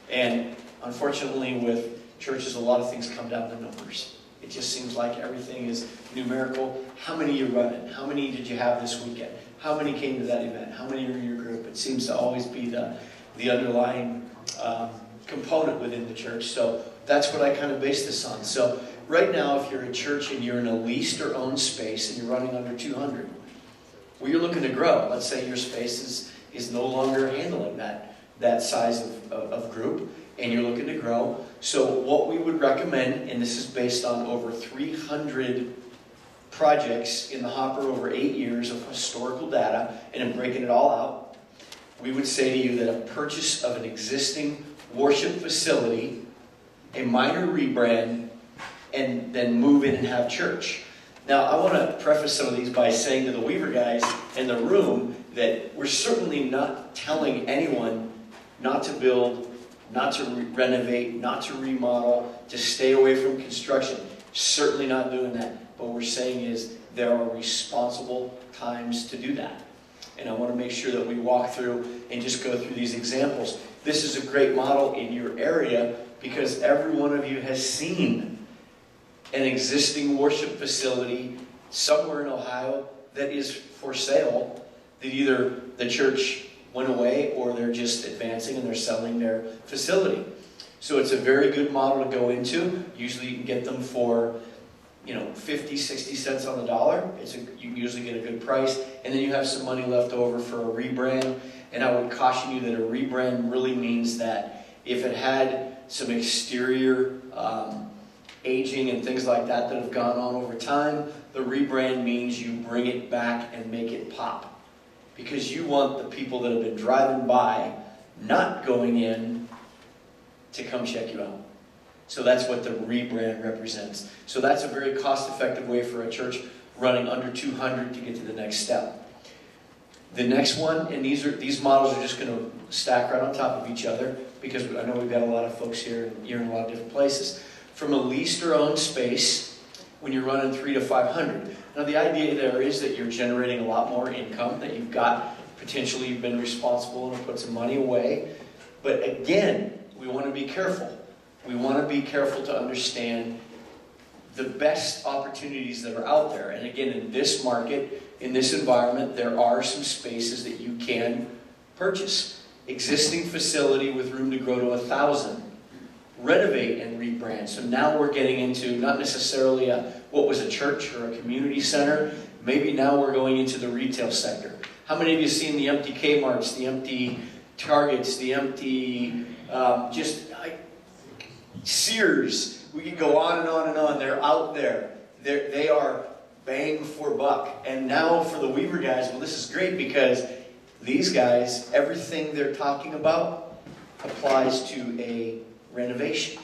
And unfortunately with churches, a lot of things come down to numbers. It just seems like everything is numerical. How many you running? How many did you have this weekend? How many came to that event? How many are in your group? It seems to always be the underlying component within the church. So that's what I kind of base this on. So right now, if you're a church and you're in a leased or owned space and you're running under 200, well, you're looking to grow. Let's say your space is no longer handling that size of group, and you're looking to grow. So what we would recommend, and this is based on over 300 projects in the hopper over 8 years of historical data, and I'm breaking it all out, we would say to you that a purchase of an existing worship facility, a minor rebrand, and then move in and have church. Now, I want to preface some of these by saying to the Weaver guys in the room that we're certainly not telling anyone not to build, not to renovate, not to remodel, to stay away from construction. Certainly not doing that. But what we're saying is there are responsible times to do that. And I want to make sure that we walk through and just go through these examples. This is a great model in your area because every one of you has seen an existing worship facility somewhere in Ohio that is for sale, that either the church went away or they're just advancing and they're selling their facility. So it's a very good model to go into. Usually you can get them for 50, 60 cents on the dollar. You usually get a good price, and then you have some money left over for a rebrand. And I would caution you that a rebrand really means that if it had some exterior aging and things like that have gone on over time, the rebrand means you bring it back and make it pop. Because you want the people that have been driving by, not going in, to come check you out. So that's what the rebrand represents. So that's a very cost-effective way for a church running under 200 to get to the next step. The next one, and these models are just going to stack right on top of each other, because I know we've got a lot of folks here, and you're in a lot of different places. From a leased or owned space, when you're running 300 to 500. Now the idea there is that you're generating a lot more income, that you've got, potentially you've been responsible and put some money away. But again, we want to be careful. We want to be careful to understand the best opportunities that are out there. And again, in this market, in this environment, there are some spaces that you can purchase. Existing facility with room to grow to 1,000. Renovate and rebrand. So now we're getting into not necessarily what was a church or a community center. Maybe now we're going into the retail sector. How many of you have seen the empty Kmarts, the empty Targets, the empty Sears? We could go on and on and on. They're out there. They are bang for buck. And now for the Weaver guys, well, this is great because these guys, everything they're talking about applies to a renovation,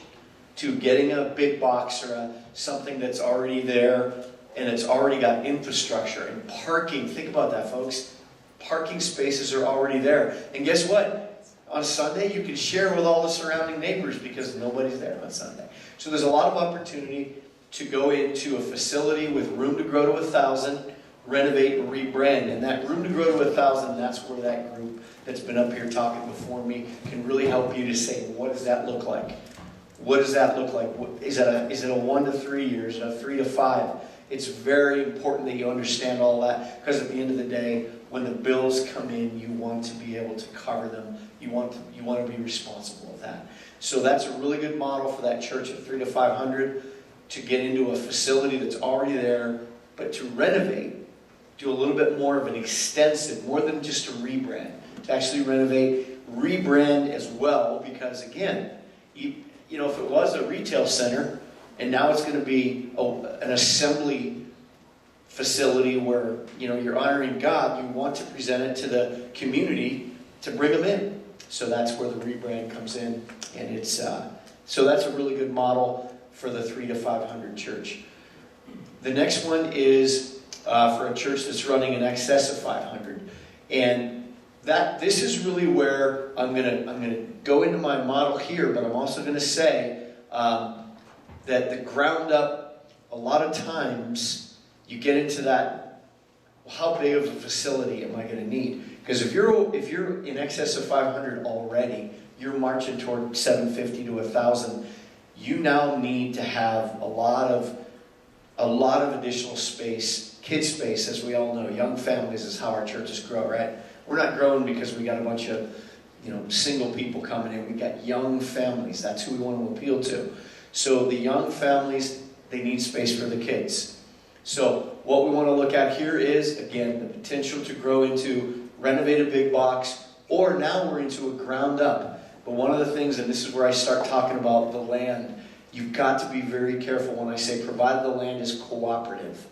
to getting a big box or something that's already there and it's already got infrastructure and parking. Think about that, folks. Parking spaces are already there. And guess what? On Sunday, you can share with all the surrounding neighbors because nobody's there on Sunday. So there's a lot of opportunity to go into a facility with room to grow to 1,000, renovate and rebrand. And that room to grow to 1,000, that's where that group that's been up here talking before me can really help you to say, what does that look like? What does that look like? Is it a 1 to 3 years, a 3 to 5? It's very important that you understand all that, because at the end of the day, when the bills come in, you want to be able to cover them. You want to be responsible of that. So that's a really good model for that church of 300 to 500 to get into a facility that's already there, but to renovate, do a little bit more of an extensive, more than just a rebrand. To actually renovate, rebrand as well, because again, you know, if it was a retail center and now it's going to be an assembly facility where, you know, you're honoring God, you want to present it to the community to bring them in. So that's where the rebrand comes in, and it's so that's a really good model for the 300 to 500 church. The next one is for a church that's running in excess of 500, and this is really where I'm gonna go into my model here, but I'm also going to say that the ground up, a lot of times you get into that, how big of a facility am I going to need? Because if you're in excess of 500 already, you're marching toward 750 to 1,000. You now need to have a lot of additional space, kid space, as we all know. Young families is how our churches grow, right? We're not growing because we got a bunch of, you know, single people coming in. We got young families. That's who we want to appeal to. So the young families, they need space for the kids. So what we want to look at here is, again, the potential to grow into renovate a big box, or now we're into a ground up. But one of the things, and this is where I start talking about the land, you've got to be very careful when I say provided the land is cooperative.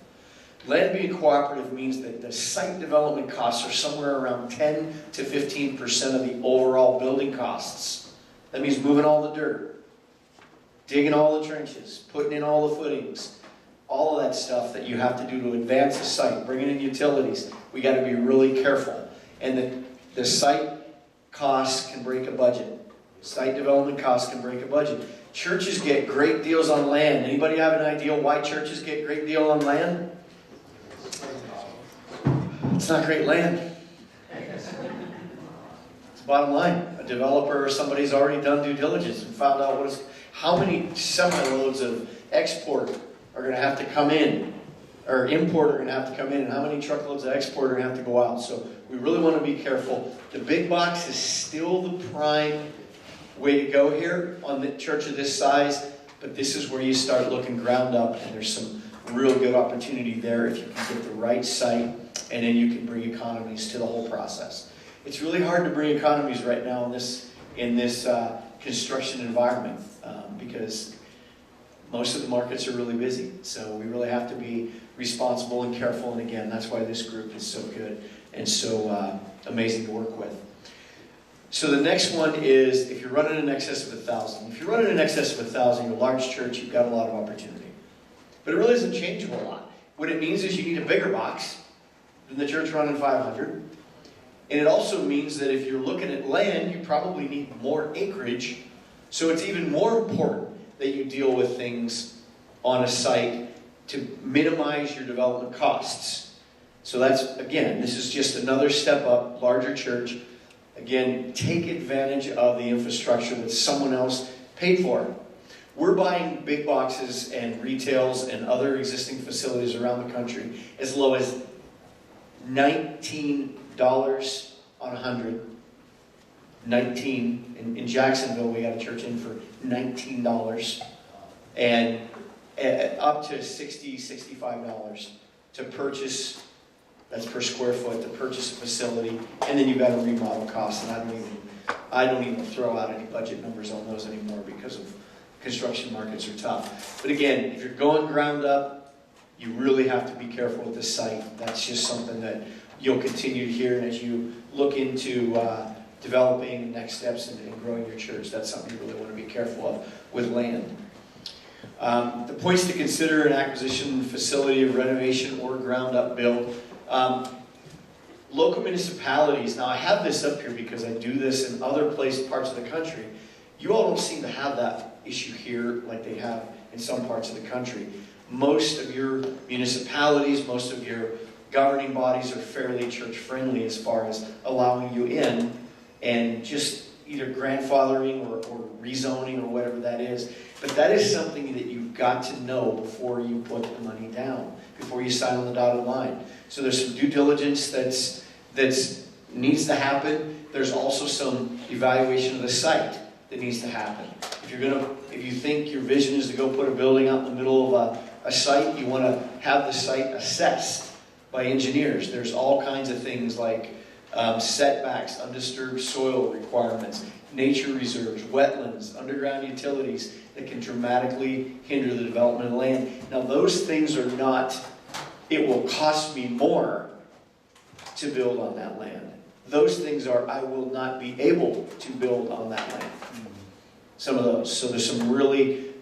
Land being cooperative means that the site development costs are somewhere around 10 to 15% of the overall building costs. That means moving all the dirt, digging all the trenches, putting in all the footings, all of that stuff that you have to do to advance the site, bringing in utilities. We got to be really careful. And the site costs can break a budget. Site development costs can break a budget. Churches get great deals on land. Anybody have an idea why churches get great deal on land? It's not great land. It's the bottom line. A developer or somebody's already done due diligence and found out how many semi-loads of export are going to have to come in, or import are going to have to come in, and how many truckloads of export are going to have to go out. So we really want to be careful. The big box is still the prime way to go here on the church of this size, but this is where you start looking ground up, and there's some real good opportunity there if you can get the right site, and then you can bring economies to the whole process. It's really hard to bring economies right now in this construction environment because most of the markets are really busy. So we really have to be responsible and careful, and again, that's why this group is so good and so amazing to work with. So the next one is, if you're running in excess of 1,000. If you're running in excess of 1,000, you're a large church, you've got a lot of opportunity. But it really doesn't change a whole lot. What it means is you need a bigger box than the church running 500. And it also means that if you're looking at land, you probably need more acreage. So it's even more important that you deal with things on a site to minimize your development costs. So that's, again, this is just another step up, larger church. Again, take advantage of the infrastructure that someone else paid for. We're buying big boxes and retails and other existing facilities around the country as low as $19 on 100. 19 in Jacksonville, we got a church in for $19, and up to $60, $65 to purchase. That's per square foot to purchase a facility, and then you've got a remodel cost. And I don't even throw out any budget numbers on those anymore because of construction markets are tough. But again, if you're going ground up, you really have to be careful with the site. That's just something that you'll continue to hear, and as you look into developing next steps and growing your church, that's something you really want to be careful of with land. The points to consider in acquisition, facility, renovation, or ground up build. Local municipalities, now I have this up here because I do this in other parts of the country. You all don't seem to have that issue here like they have in some parts of the country. Most of your municipalities, most of your governing bodies are fairly church friendly as far as allowing you in and just either grandfathering or rezoning or whatever that is. But that is something that you've got to know before you put the money down, before you sign on the dotted line. So there's some due diligence that's needs to happen. There's also some evaluation of the site that needs to happen. If you think your vision is to go put a building out in the middle of a site, you want to have the site assessed by engineers. There's all kinds of things like setbacks, undisturbed soil requirements, nature reserves, wetlands, underground utilities that can dramatically hinder the development of land. Now those things are not, it will cost me more to build on that land. Those things are, I will not be able to build on that land. Some of those. So there's some really,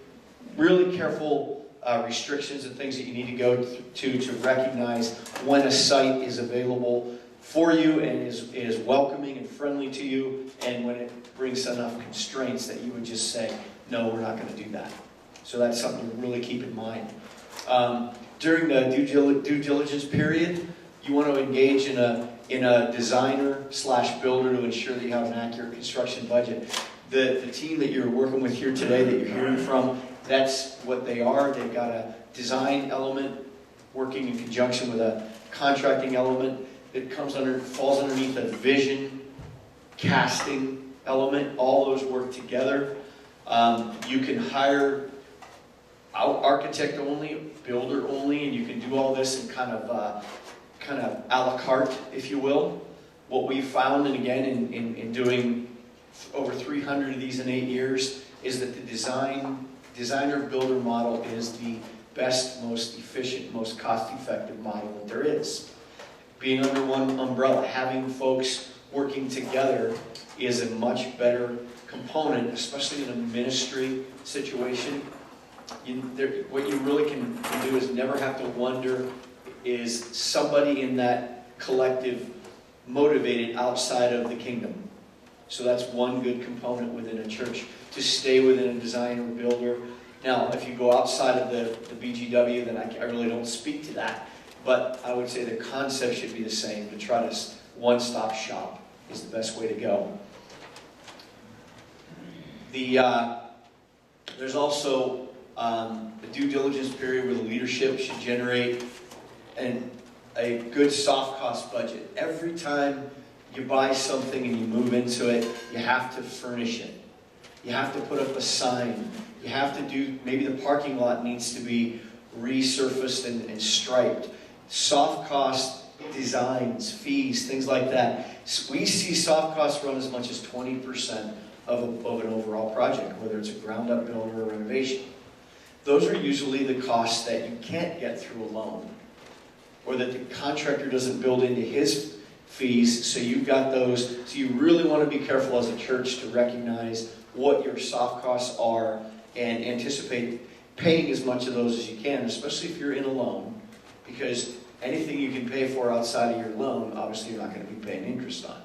really careful restrictions and things that you need to go to recognize when a site is available for you and is welcoming and friendly to you, and when it brings enough constraints that you would just say, no, we're not going to do that. So that's something to really keep in mind. During the due diligence period, you want to engage in a designer/builder to ensure that you have an accurate construction budget. The team that you're working with here today, that you're hearing from, that's what they are. They've got a design element working in conjunction with a contracting element. It falls underneath a vision casting element. All those work together. You can hire architect only, builder only, and you can do all this in kind of a la carte, if you will. What we found, and again, in doing over 300 of these in 8 years, is that the designer-builder model is the best, most efficient, most cost-effective model that there is. Being under one umbrella, having folks working together is a much better component, especially in a ministry situation. What you really can do is never have to wonder, is somebody in that collective motivated outside of the kingdom? So that's one good component within a church, to stay within a designer or builder. Now, if you go outside of the BGW, then I really don't speak to that. But I would say the concept should be the same. To try to one-stop shop is the best way to go. There's also the due diligence period where the leadership should generate a good soft cost budget. Every time you buy something and you move into it, you have to furnish it. You have to put up a sign. You have to do, maybe the parking lot needs to be resurfaced and striped. Soft cost designs, fees, things like that. We see soft costs run as much as 20% of an overall project, whether it's a ground up build or a renovation. Those are usually the costs that you can't get through a loan, or that the contractor doesn't build into his fees, so you've got those. So you really want to be careful as a church to recognize what your soft costs are and anticipate paying as much of those as you can, especially if you're in a loan, because Anything you can pay for outside of your loan, obviously you're not going to be paying interest on.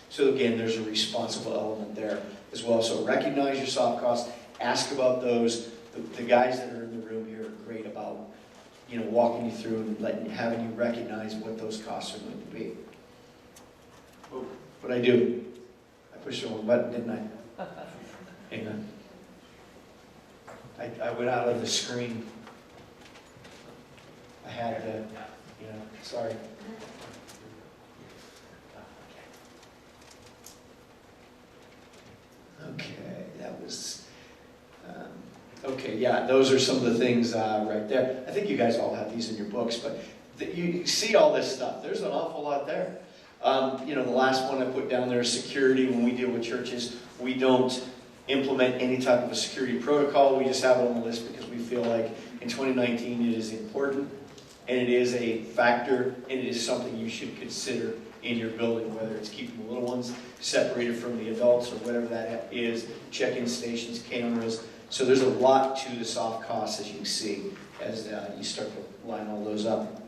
So again, there's a responsible element there as well. So recognize your soft costs, ask about those. The guys that are in the room here are great about, you know, walking you through and having you recognize what those costs are going to be. But I do. I pushed the wrong button, didn't I? Hang on. I went out of the screen. I had to, you know, sorry. Okay, that was, okay, yeah, those are some of the things right there. I think you guys all have these in your books, but you see all this stuff. There's an awful lot there. You know, the last one I put down there is security. When we deal with churches, we don't implement any type of a security protocol. We just have it on the list because we feel like in 2019 it is important and it is a factor and it is something you should consider in your building, whether it's keeping the little ones separated from the adults or whatever that is, check-in stations, cameras. So there's a lot to the soft costs, as you can see, as you start to line all those up.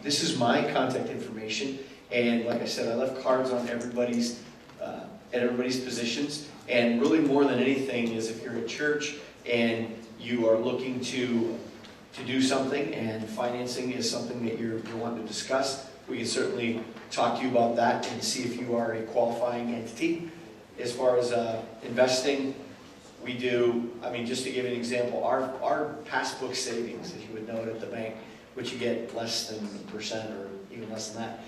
This is my contact information, and like I said, I left cards on everybody's at everybody's positions. And really, more than anything, is if you're a church and you are looking to do something, and financing is something that you're wanting to discuss, we can certainly talk to you about that and see if you are a qualifying entity. As far as investing, we do, I mean, just to give an example, our passbook savings, as you would note at the bank, which you get less than 1% or even less than that,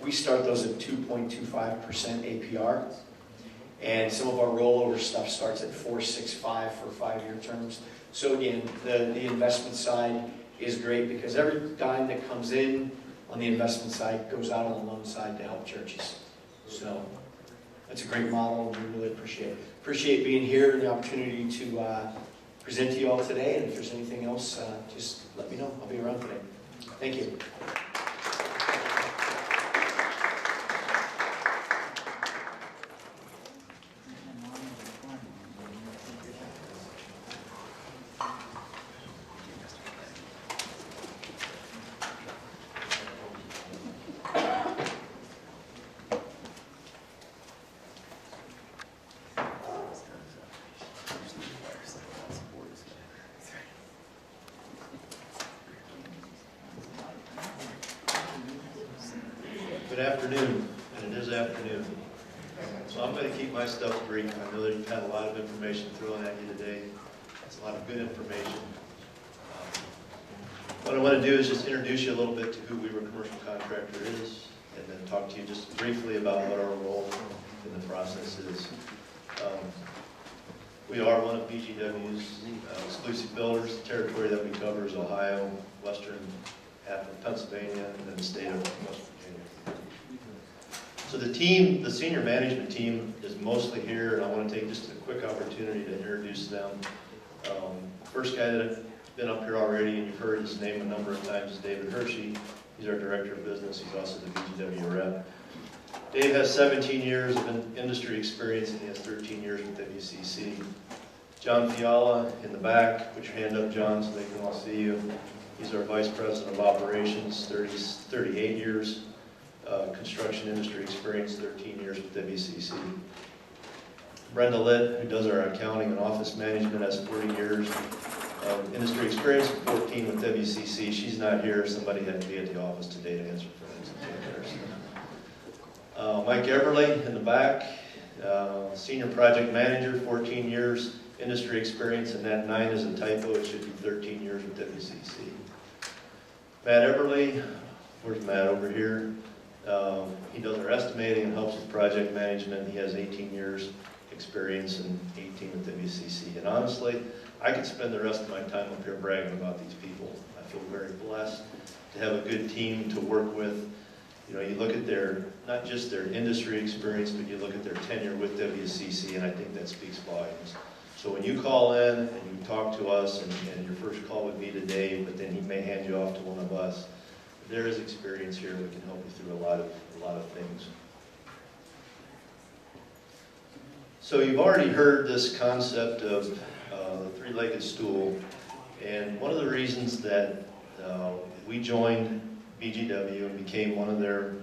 we start those at 2.25% APR. And some of our rollover stuff starts at 4.65 for 5-year terms. So again, the investment side is great because every dime that comes in on the investment side goes out on the loan side to help churches. So that's a great model, and we really appreciate being here and the opportunity to present to you all today. And if there's anything else, just let me know. I'll be around today. Thank you. Good afternoon, and it is afternoon. So I'm going to keep my stuff brief. I know that you've had a lot of information thrown at you today. It's a lot of good information. What I want to do is just introduce you a little bit to who Weaver Commercial Contractor is, and then talk to you just briefly about what our role in the process is. We are one of BGW's exclusive builders. The territory that we cover is Ohio, western half of Pennsylvania, and then the state of West Virginia. So the team, the senior management team, is mostly here, and I want to take just a quick opportunity to introduce them. First guy that I've been up here already, and you've heard his name a number of times, is David Hershey. He's our Director of Business. He's also the BGW rep. Dave has 17 years of industry experience, and he has 13 years with WCC. John Fiala in the back. Put your hand up, John, so they can all see you. He's our Vice President of Operations, 38 years. Construction industry experience, 13 years with WCC. Brenda Litt, who does our accounting and office management, has 40 years of industry experience, 14 with WCC. She's not here. Somebody had to be at the office today to answer phones. Mike Everly in the back, Senior Project Manager, 14 years industry experience, and that 9 is a typo. It should be 13 years with WCC. Matt Everly, where's Matt over here? He does our estimating and helps with project management. He has 18 years experience and 18 with WCC. And honestly, I could spend the rest of my time up here bragging about these people. I feel very blessed to have a good team to work with. You know, you look at their, not just their industry experience, but you look at their tenure with WCC, and I think that speaks volumes. So when you call in and you talk to us, and your first call would be to Dave, but then he may hand you off to one of us, there is experience here. We can help you through a lot of things. So you've already heard this concept of the three-legged stool, and one of the reasons that we joined BGW and became one of their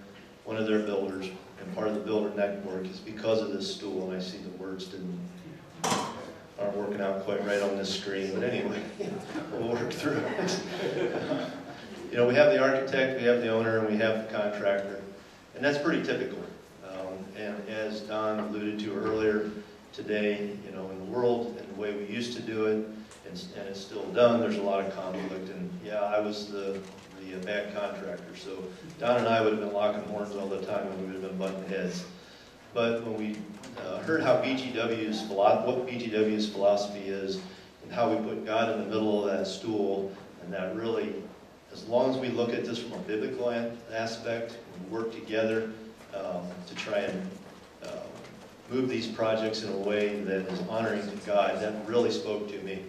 builders, and part of the builder network is because of this stool. And I see the words aren't working out quite right on this screen, but anyway, we'll work through it. You know, we have the architect, we have the owner, and we have the contractor, and that's pretty typical. And as Don alluded to earlier today, you know, in the world and the way we used to do it, and it's still done, there's a lot of conflict. And yeah, I was the bad contractor, so Don and I would have been locking horns all the time, and we would have been butting heads. But when we heard how what BGW's philosophy is, and how we put God in the middle of that stool, and that really, as long as we look at this from a biblical aspect, we work together to try and move these projects in a way that is honoring to God, that really spoke to me.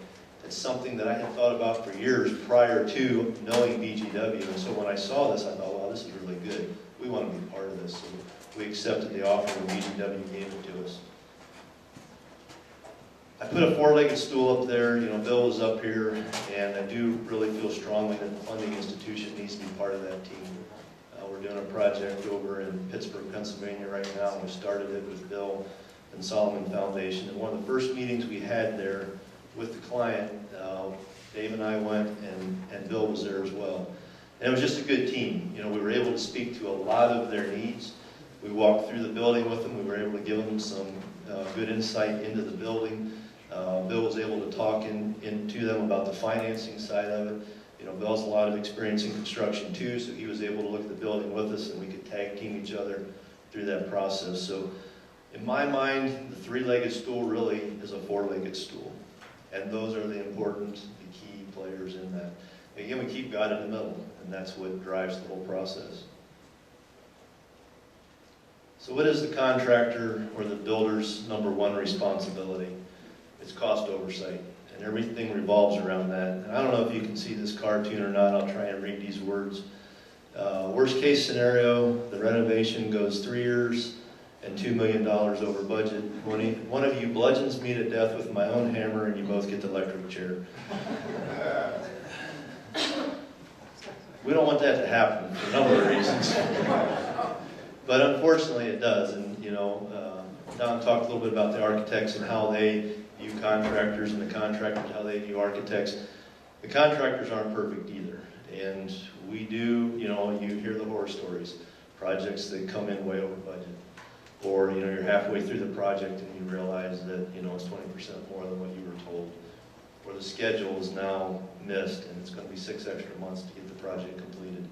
It's something that I had thought about for years prior to knowing BGW, and so when I saw this, I thought, wow, this is really good. We want to be part of this. So we accepted the offer when BGW gave it to us. I put a four-legged stool up there. You know, Bill was up here, and I do really feel strongly that the funding institution needs to be part of that team. We're doing a project over in Pittsburgh, Pennsylvania right now, and we started it with Bill and Solomon Foundation. And one of the first meetings we had there with the client, Dave and I went, and Bill was there as well. And it was just a good team. You know, we were able to speak to a lot of their needs. We walked through the building with them. We were able to give them some good insight into the building. Bill was able to talk into them about the financing side of it. You know, Bill's a lot of experience in construction too, so he was able to look at the building with us, and we could tag team each other through that process. So in my mind, the three-legged stool really is a four-legged stool. And those are the key players in that. Again, we keep God in the middle, and that's what drives the whole process. So what is the contractor or the builder's number one responsibility? It's cost oversight, and everything revolves around that. And I don't know if you can see this cartoon or not. I'll try and read these words. Worst case scenario, the renovation goes 3 years and $2 million over budget. One of you bludgeons me to death with my own hammer, and you both get the electric chair. We don't want that to happen for a number of reasons. But unfortunately it does. And you know, Don talked a little bit about the architects and how they view contractors, and the contractors how they view architects. The contractors aren't perfect either. And we do, you know, you hear the horror stories. Projects that come in way over budget. Or, you know, you're halfway through the project and you realize that, you know, it's 20% more than what you were told. Or the schedule is now missed and it's going to be 6 extra months to get the project completed.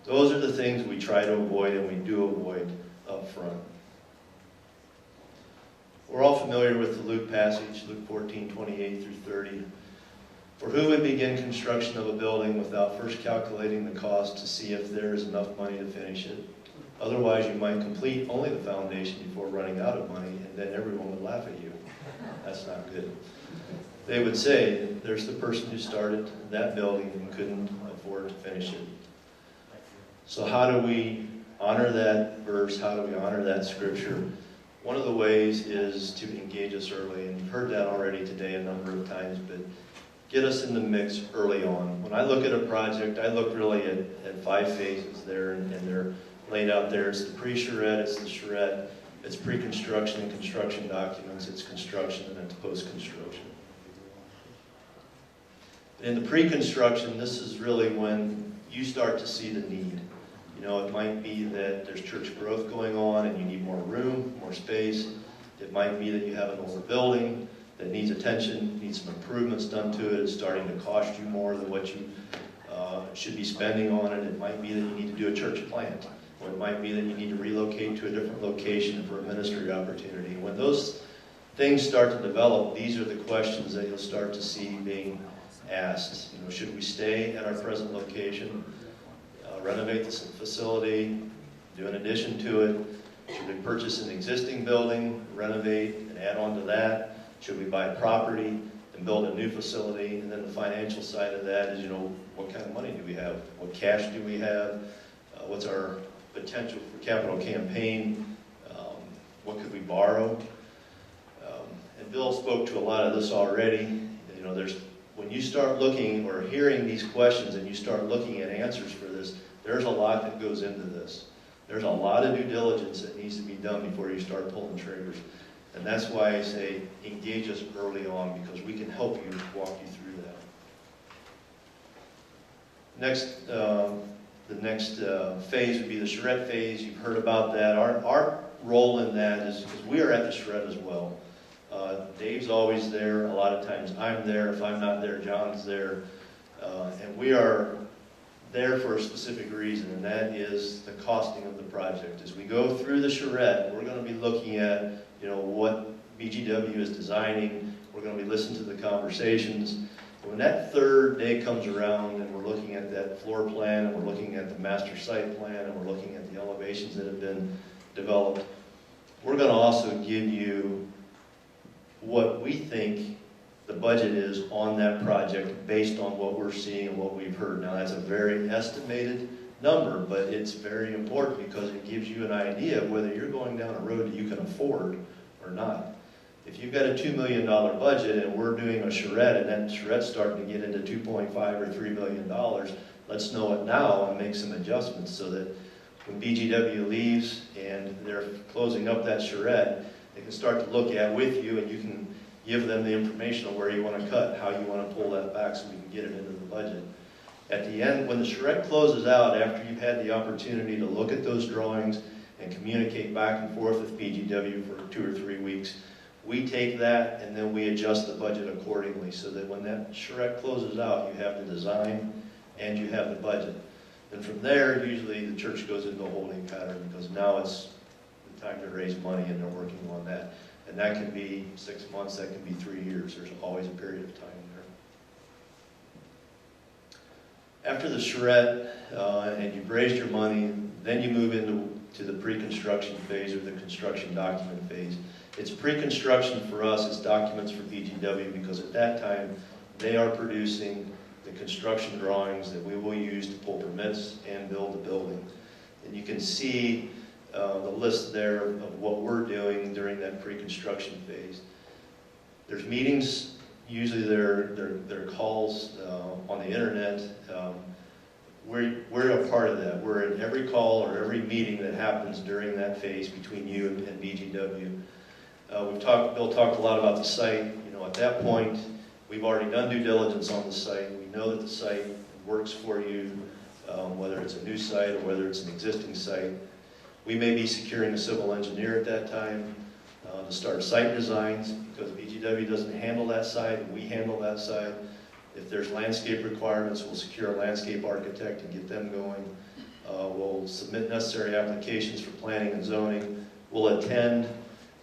Those are the things we try to avoid, and we do avoid up front. We're all familiar with the Luke passage, Luke 14:28 through 30. For who would begin construction of a building without first calculating the cost to see if there is enough money to finish it? Otherwise, you might complete only the foundation before running out of money, and then everyone would laugh at you. That's not good. They would say, there's the person who started that building and couldn't afford to finish it. So how do we honor that verse? How do we honor that scripture? One of the ways is to engage us early, and you've heard that already today a number of times, but get us in the mix early on. When I look at a project, I look really at 5 phases there, and they're laid out there. It's the pre-charrette, it's the charrette, it's pre-construction and construction documents, it's construction, and it's post-construction. In the pre-construction, this is really when you start to see the need. You know, it might be that there's church growth going on and you need more room, more space. It might be that you have an older building that needs attention, needs some improvements done to it. It's starting to cost you more than what you should be spending on it. It might be that you need to do a church plant. Or it might be that you need to relocate to a different location for a ministry opportunity. When those things start to develop, these are the questions that you'll start to see being asked. You know, should we stay at our present location, renovate this facility, do an addition to it? Should we purchase an existing building, renovate, and add on to that? Should we buy property and build a new facility? And then the financial side of that is, you know, what kind of money do we have? What cash do we have? What's our potential for capital campaign? What could we borrow? And Bill spoke to a lot of this already. You know, when you start looking or hearing these questions and you start looking at answers for this, There's a lot that goes into this. There's a lot of due diligence that needs to be done before you start pulling triggers. And that's why I say engage us early on, because we can help you, walk you through that. Next, the next phase would be the charrette phase. You've heard about that. Our role in that is, because we are at the charrette as well. Dave's always there. A lot of times I'm there. If I'm not there, John's there. And we are there for a specific reason, and that is the costing of the project. As we go through the charrette, we're going to be looking at, what BGW is designing. We're going to be listening to the conversations. And when that third day comes around and we're looking at that floor plan, and we're looking at the master site plan, and we're looking at the elevations that have been developed, we're going to also give you what we think the budget is on that project based on what we're seeing and what we've heard. Now, that's a very estimated number, but it's very important because it gives you an idea of whether you're going down a road that you can afford or not. If you've got a $2 million budget and we're doing a charrette, and that charrette's starting to get into $2.5 or $3 million, let's know it now and make some adjustments so that when BGW leaves and they're closing up that charrette, they can start to look at with you, and you can give them the information on where you want to cut, how you want to pull that back so we can get it into the budget. At the end, when the charrette closes out, after you've had the opportunity to look at those drawings and communicate back and forth with BGW for 2 or 3 weeks, we take that and then we adjust the budget accordingly so that when that charrette closes out, you have the design and you have the budget. And from there, usually the church goes into a holding pattern because now it's the time to raise money and they're working on that. And that can be 6 months, that can be 3 years. There's always a period of time there. After the charrette and you've raised your money, then you move into the pre-construction phase or the construction document phase. It's pre-construction for us, it's documents for BGW, because at that time they are producing the construction drawings that we will use to pull permits and build the building. And you can see the list there of what we're doing during that pre-construction phase. There's meetings, usually they're calls on the internet. We're a part of that. We're in every call or every meeting that happens during that phase between you and BGW. Bill talked a lot about the site. At that point, we've already done due diligence on the site. We know that the site works for you, whether it's a new site or whether it's an existing site. We may be securing a civil engineer at that time to start site designs, because BGW doesn't handle that site, we handle that site. If there's landscape requirements, we'll secure a landscape architect and get them going. We'll submit necessary applications for planning and zoning. We'll attend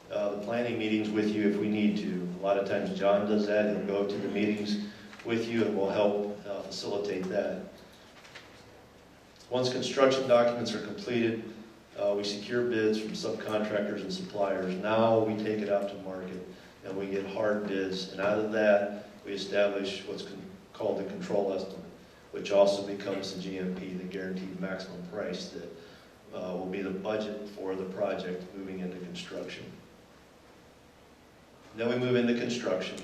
the planning meetings with you if we need to. A lot of times John does that. He'll go to the meetings with you and we'll help facilitate that. Once construction documents are completed, we secure bids from subcontractors and suppliers. Now we take it out to market and we get hard bids, and out of that we establish what's called the control estimate, which also becomes the GMP, the guaranteed maximum price, that will be the budget for the project moving into construction. Then we move into construction.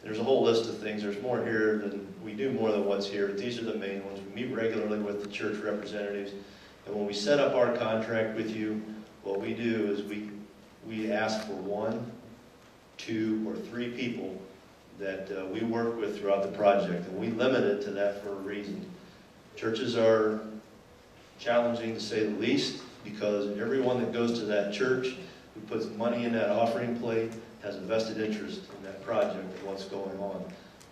There's a whole list of things. There's more here than we do, more than what's here, but these are the main ones. We meet regularly with the church representatives, and when we set up our contract with you, what we do is we ask for 1, 2, or 3 people that we work with throughout the project, and we limit it to that for a reason. Churches are challenging, to say the least, because everyone that goes to that church who puts money in that offering plate has a vested interest in that project and what's going on.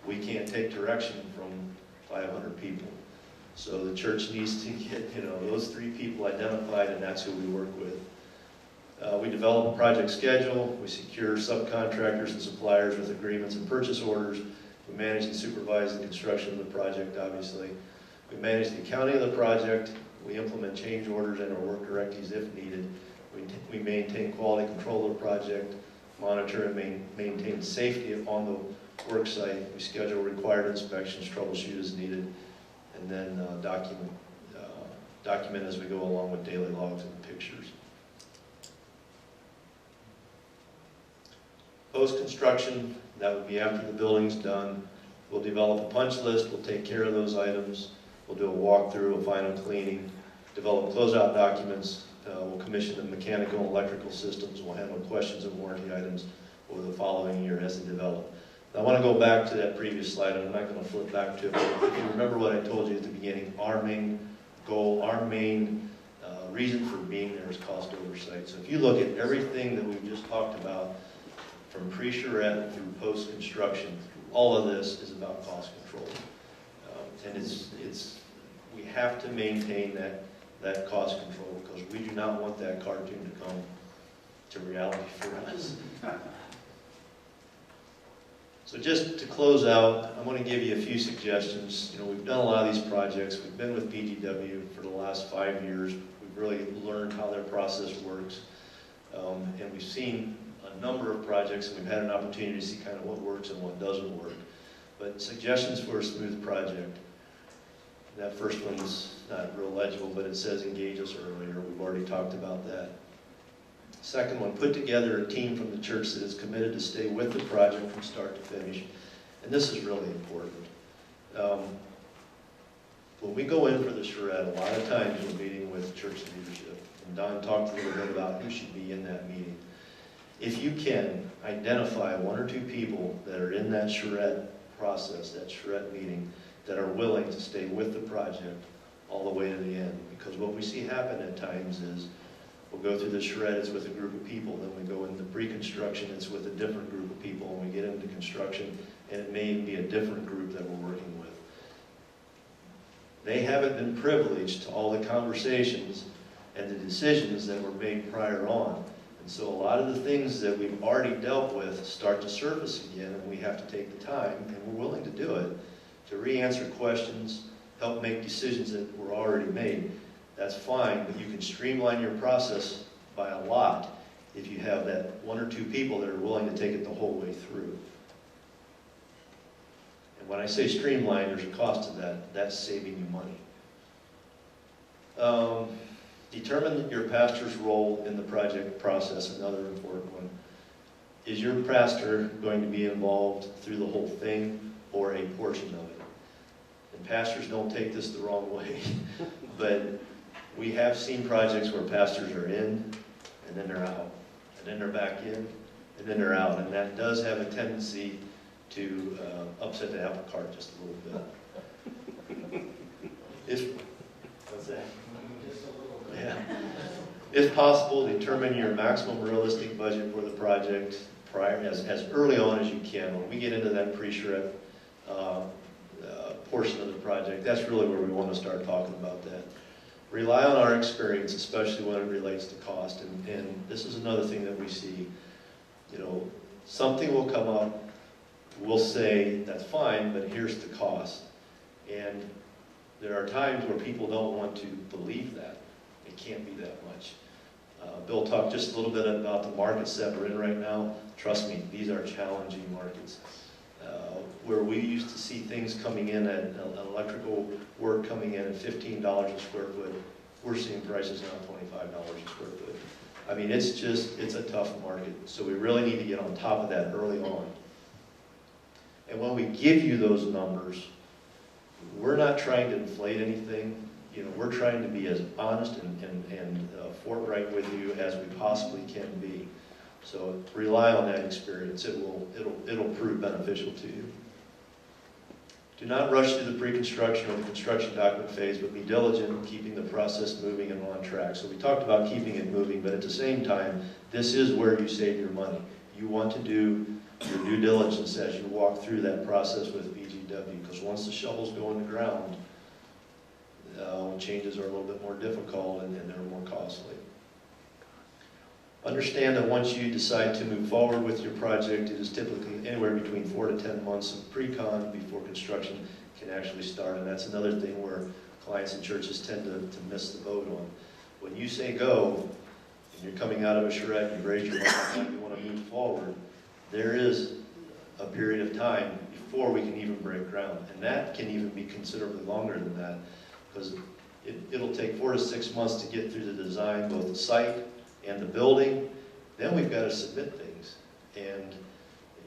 We can't take direction from 500 people. So the church needs to get those 3 people identified, and that's who we work with. We develop a project schedule. We secure subcontractors and suppliers with agreements and purchase orders. We manage and supervise the construction of the project, obviously. We manage the accounting of the project. We implement change orders and our work directives if needed. We maintain quality control of the project, monitor and maintain safety on the work site. We schedule required inspections, troubleshoot as needed, and then document as we go along with daily logs and pictures. Post-construction, that would be after the building's done. We'll develop a punch list. We'll take care of those items. We'll do a walkthrough, a final cleaning, develop closeout documents. We'll commission the mechanical and electrical systems. We'll handle questions and warranty items over the following year as they develop. Now, I want to go back to that previous slide, and I'm not going to flip back to it, but if you remember what I told you at the beginning, our main goal, our main reason for being there is cost oversight. So if you look at everything that we've just talked about, from pre-charrette through post-construction, all of this is about cost control. And we have to maintain that cost control, because we do not want that cartoon to come to reality for us. So just to close out, I'm going to give you a few suggestions. We've done a lot of these projects. We've been with BGW for the last 5 years. We've really learned how their process works. And we've seen a number of projects, and we've had an opportunity to see kind of what works and what doesn't work. But suggestions for a smooth project. That first one's not real legible, but it says engage us earlier. We've already talked about that. Second one, put together a team from the church that is committed to stay with the project from start to finish. And this is really important. When we go in for the charrette, a lot of times we're meeting with church leadership. And Don talked a little bit about who should be in that meeting. If you can identify 1 or 2 people that are in that charrette process, that charrette meeting, that are willing to stay with the project all the way to the end. Because what we see happen at times is we'll go through the charrette, it's with a group of people, then we go into pre-construction, it's with a different group of people, and we get into construction, and it may be a different group that we're working with. They haven't been privileged to all the conversations and the decisions that were made prior on. And so a lot of the things that we've already dealt with start to surface again, and we have to take the time, and we're willing to do it, to re-answer questions, help make decisions that were already made. That's fine, but you can streamline your process by a lot if you have that 1 or 2 people that are willing to take it the whole way through. And when I say streamline, there's a cost to that. That's saving you money. Determine your pastor's role in the project process, another important one. Is your pastor going to be involved through the whole thing or a portion of it? And pastors, don't take this the wrong way, but we have seen projects where pastors are in, and then they're out, and then they're back in, and then they're out, and that does have a tendency to upset the apple cart just a little bit. What's that? Yeah. If possible, determine your maximum realistic budget for the project as early on as you can. When we get into that pre-charrette portion of the project, that's really where we want to start talking about that. Rely on our experience, especially when it relates to cost. And this is another thing that we see. Something will come up, we'll say, that's fine, but here's the cost. And there are times where people don't want to believe that. It can't be that much. Bill talked just a little bit about the markets that we're in right now. Trust me, these are challenging markets. Where we used to see things coming in at electrical work coming in at $15 a square foot, we're seeing prices now $25 a square foot. I mean, it's a tough market. So we really need to get on top of that early on. And when we give you those numbers, we're not trying to inflate anything. We're trying to be as honest and forthright with you as we possibly can be. So rely on that experience. It'll prove beneficial to you. Do not rush through the pre-construction or the construction document phase, but be diligent in keeping the process moving and on track. So we talked about keeping it moving, but at the same time, this is where you save your money. You want to do your due diligence as you walk through that process with BGW, because once the shovels go in the ground, changes are a little bit more difficult and they're more costly. Understand that once you decide to move forward with your project, it is typically anywhere between 4 to 10 months of pre-con before construction can actually start. And that's another thing where clients and churches tend to miss the boat on. When you say go, and you're coming out of a charrette, you've raised your money, you want to move forward, there is a period of time before we can even break ground. And that can even be considerably longer than that, because it'll take 4 to 6 months to get through the design, both the site and the building. Then we've got to submit things. And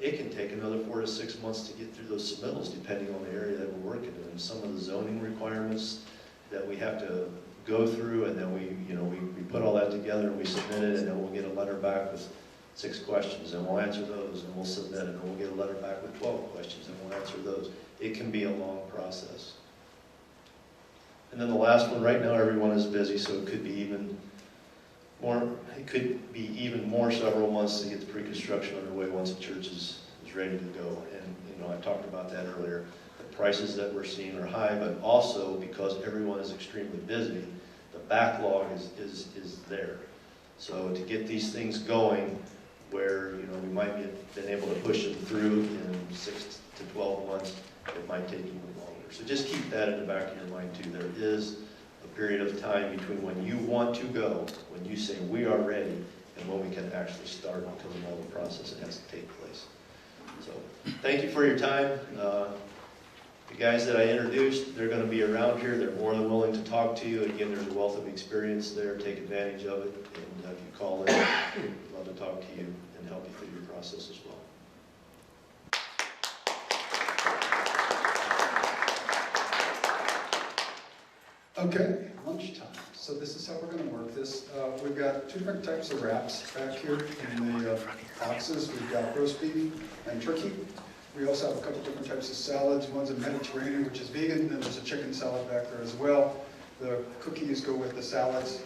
it can take another 4 to 6 months to get through those submittals, depending on the area that we're working in. And some of the zoning requirements that we have to go through, and then we put all that together and we submit it, and then we'll get a letter back with 6 questions, and we'll answer those, and we'll submit it, and we'll get a letter back with 12 questions, and we'll answer those. It can be a long process. And then the last one, right now everyone is busy, so it could be even more several months to get the pre-construction underway once the church is ready to go. And I talked about that earlier. The prices that we're seeing are high, but also because everyone is extremely busy, the backlog is there. So to get these things going, where we might have been able to push them through in 6 to 12 months, it might take even longer. So just keep that in the back of your mind too. There is a period of time between when you want to go, when you say we are ready, and when we can actually start, because of all the process that has to take place. So thank you for your time. The guys that I introduced, they're going to be around here. They're more than willing to talk to you. Again, there's a wealth of experience there. Take advantage of it. And if you call in, we'd love to talk to you and help you through your process as well. Okay, lunchtime. So this is how we're going to work this. We've got 2 different types of wraps back here in the boxes. We've got roast beef and turkey. We also have a couple different types of salads. One's a Mediterranean, which is vegan, and there's a chicken salad back there as well. The cookies go with the salads.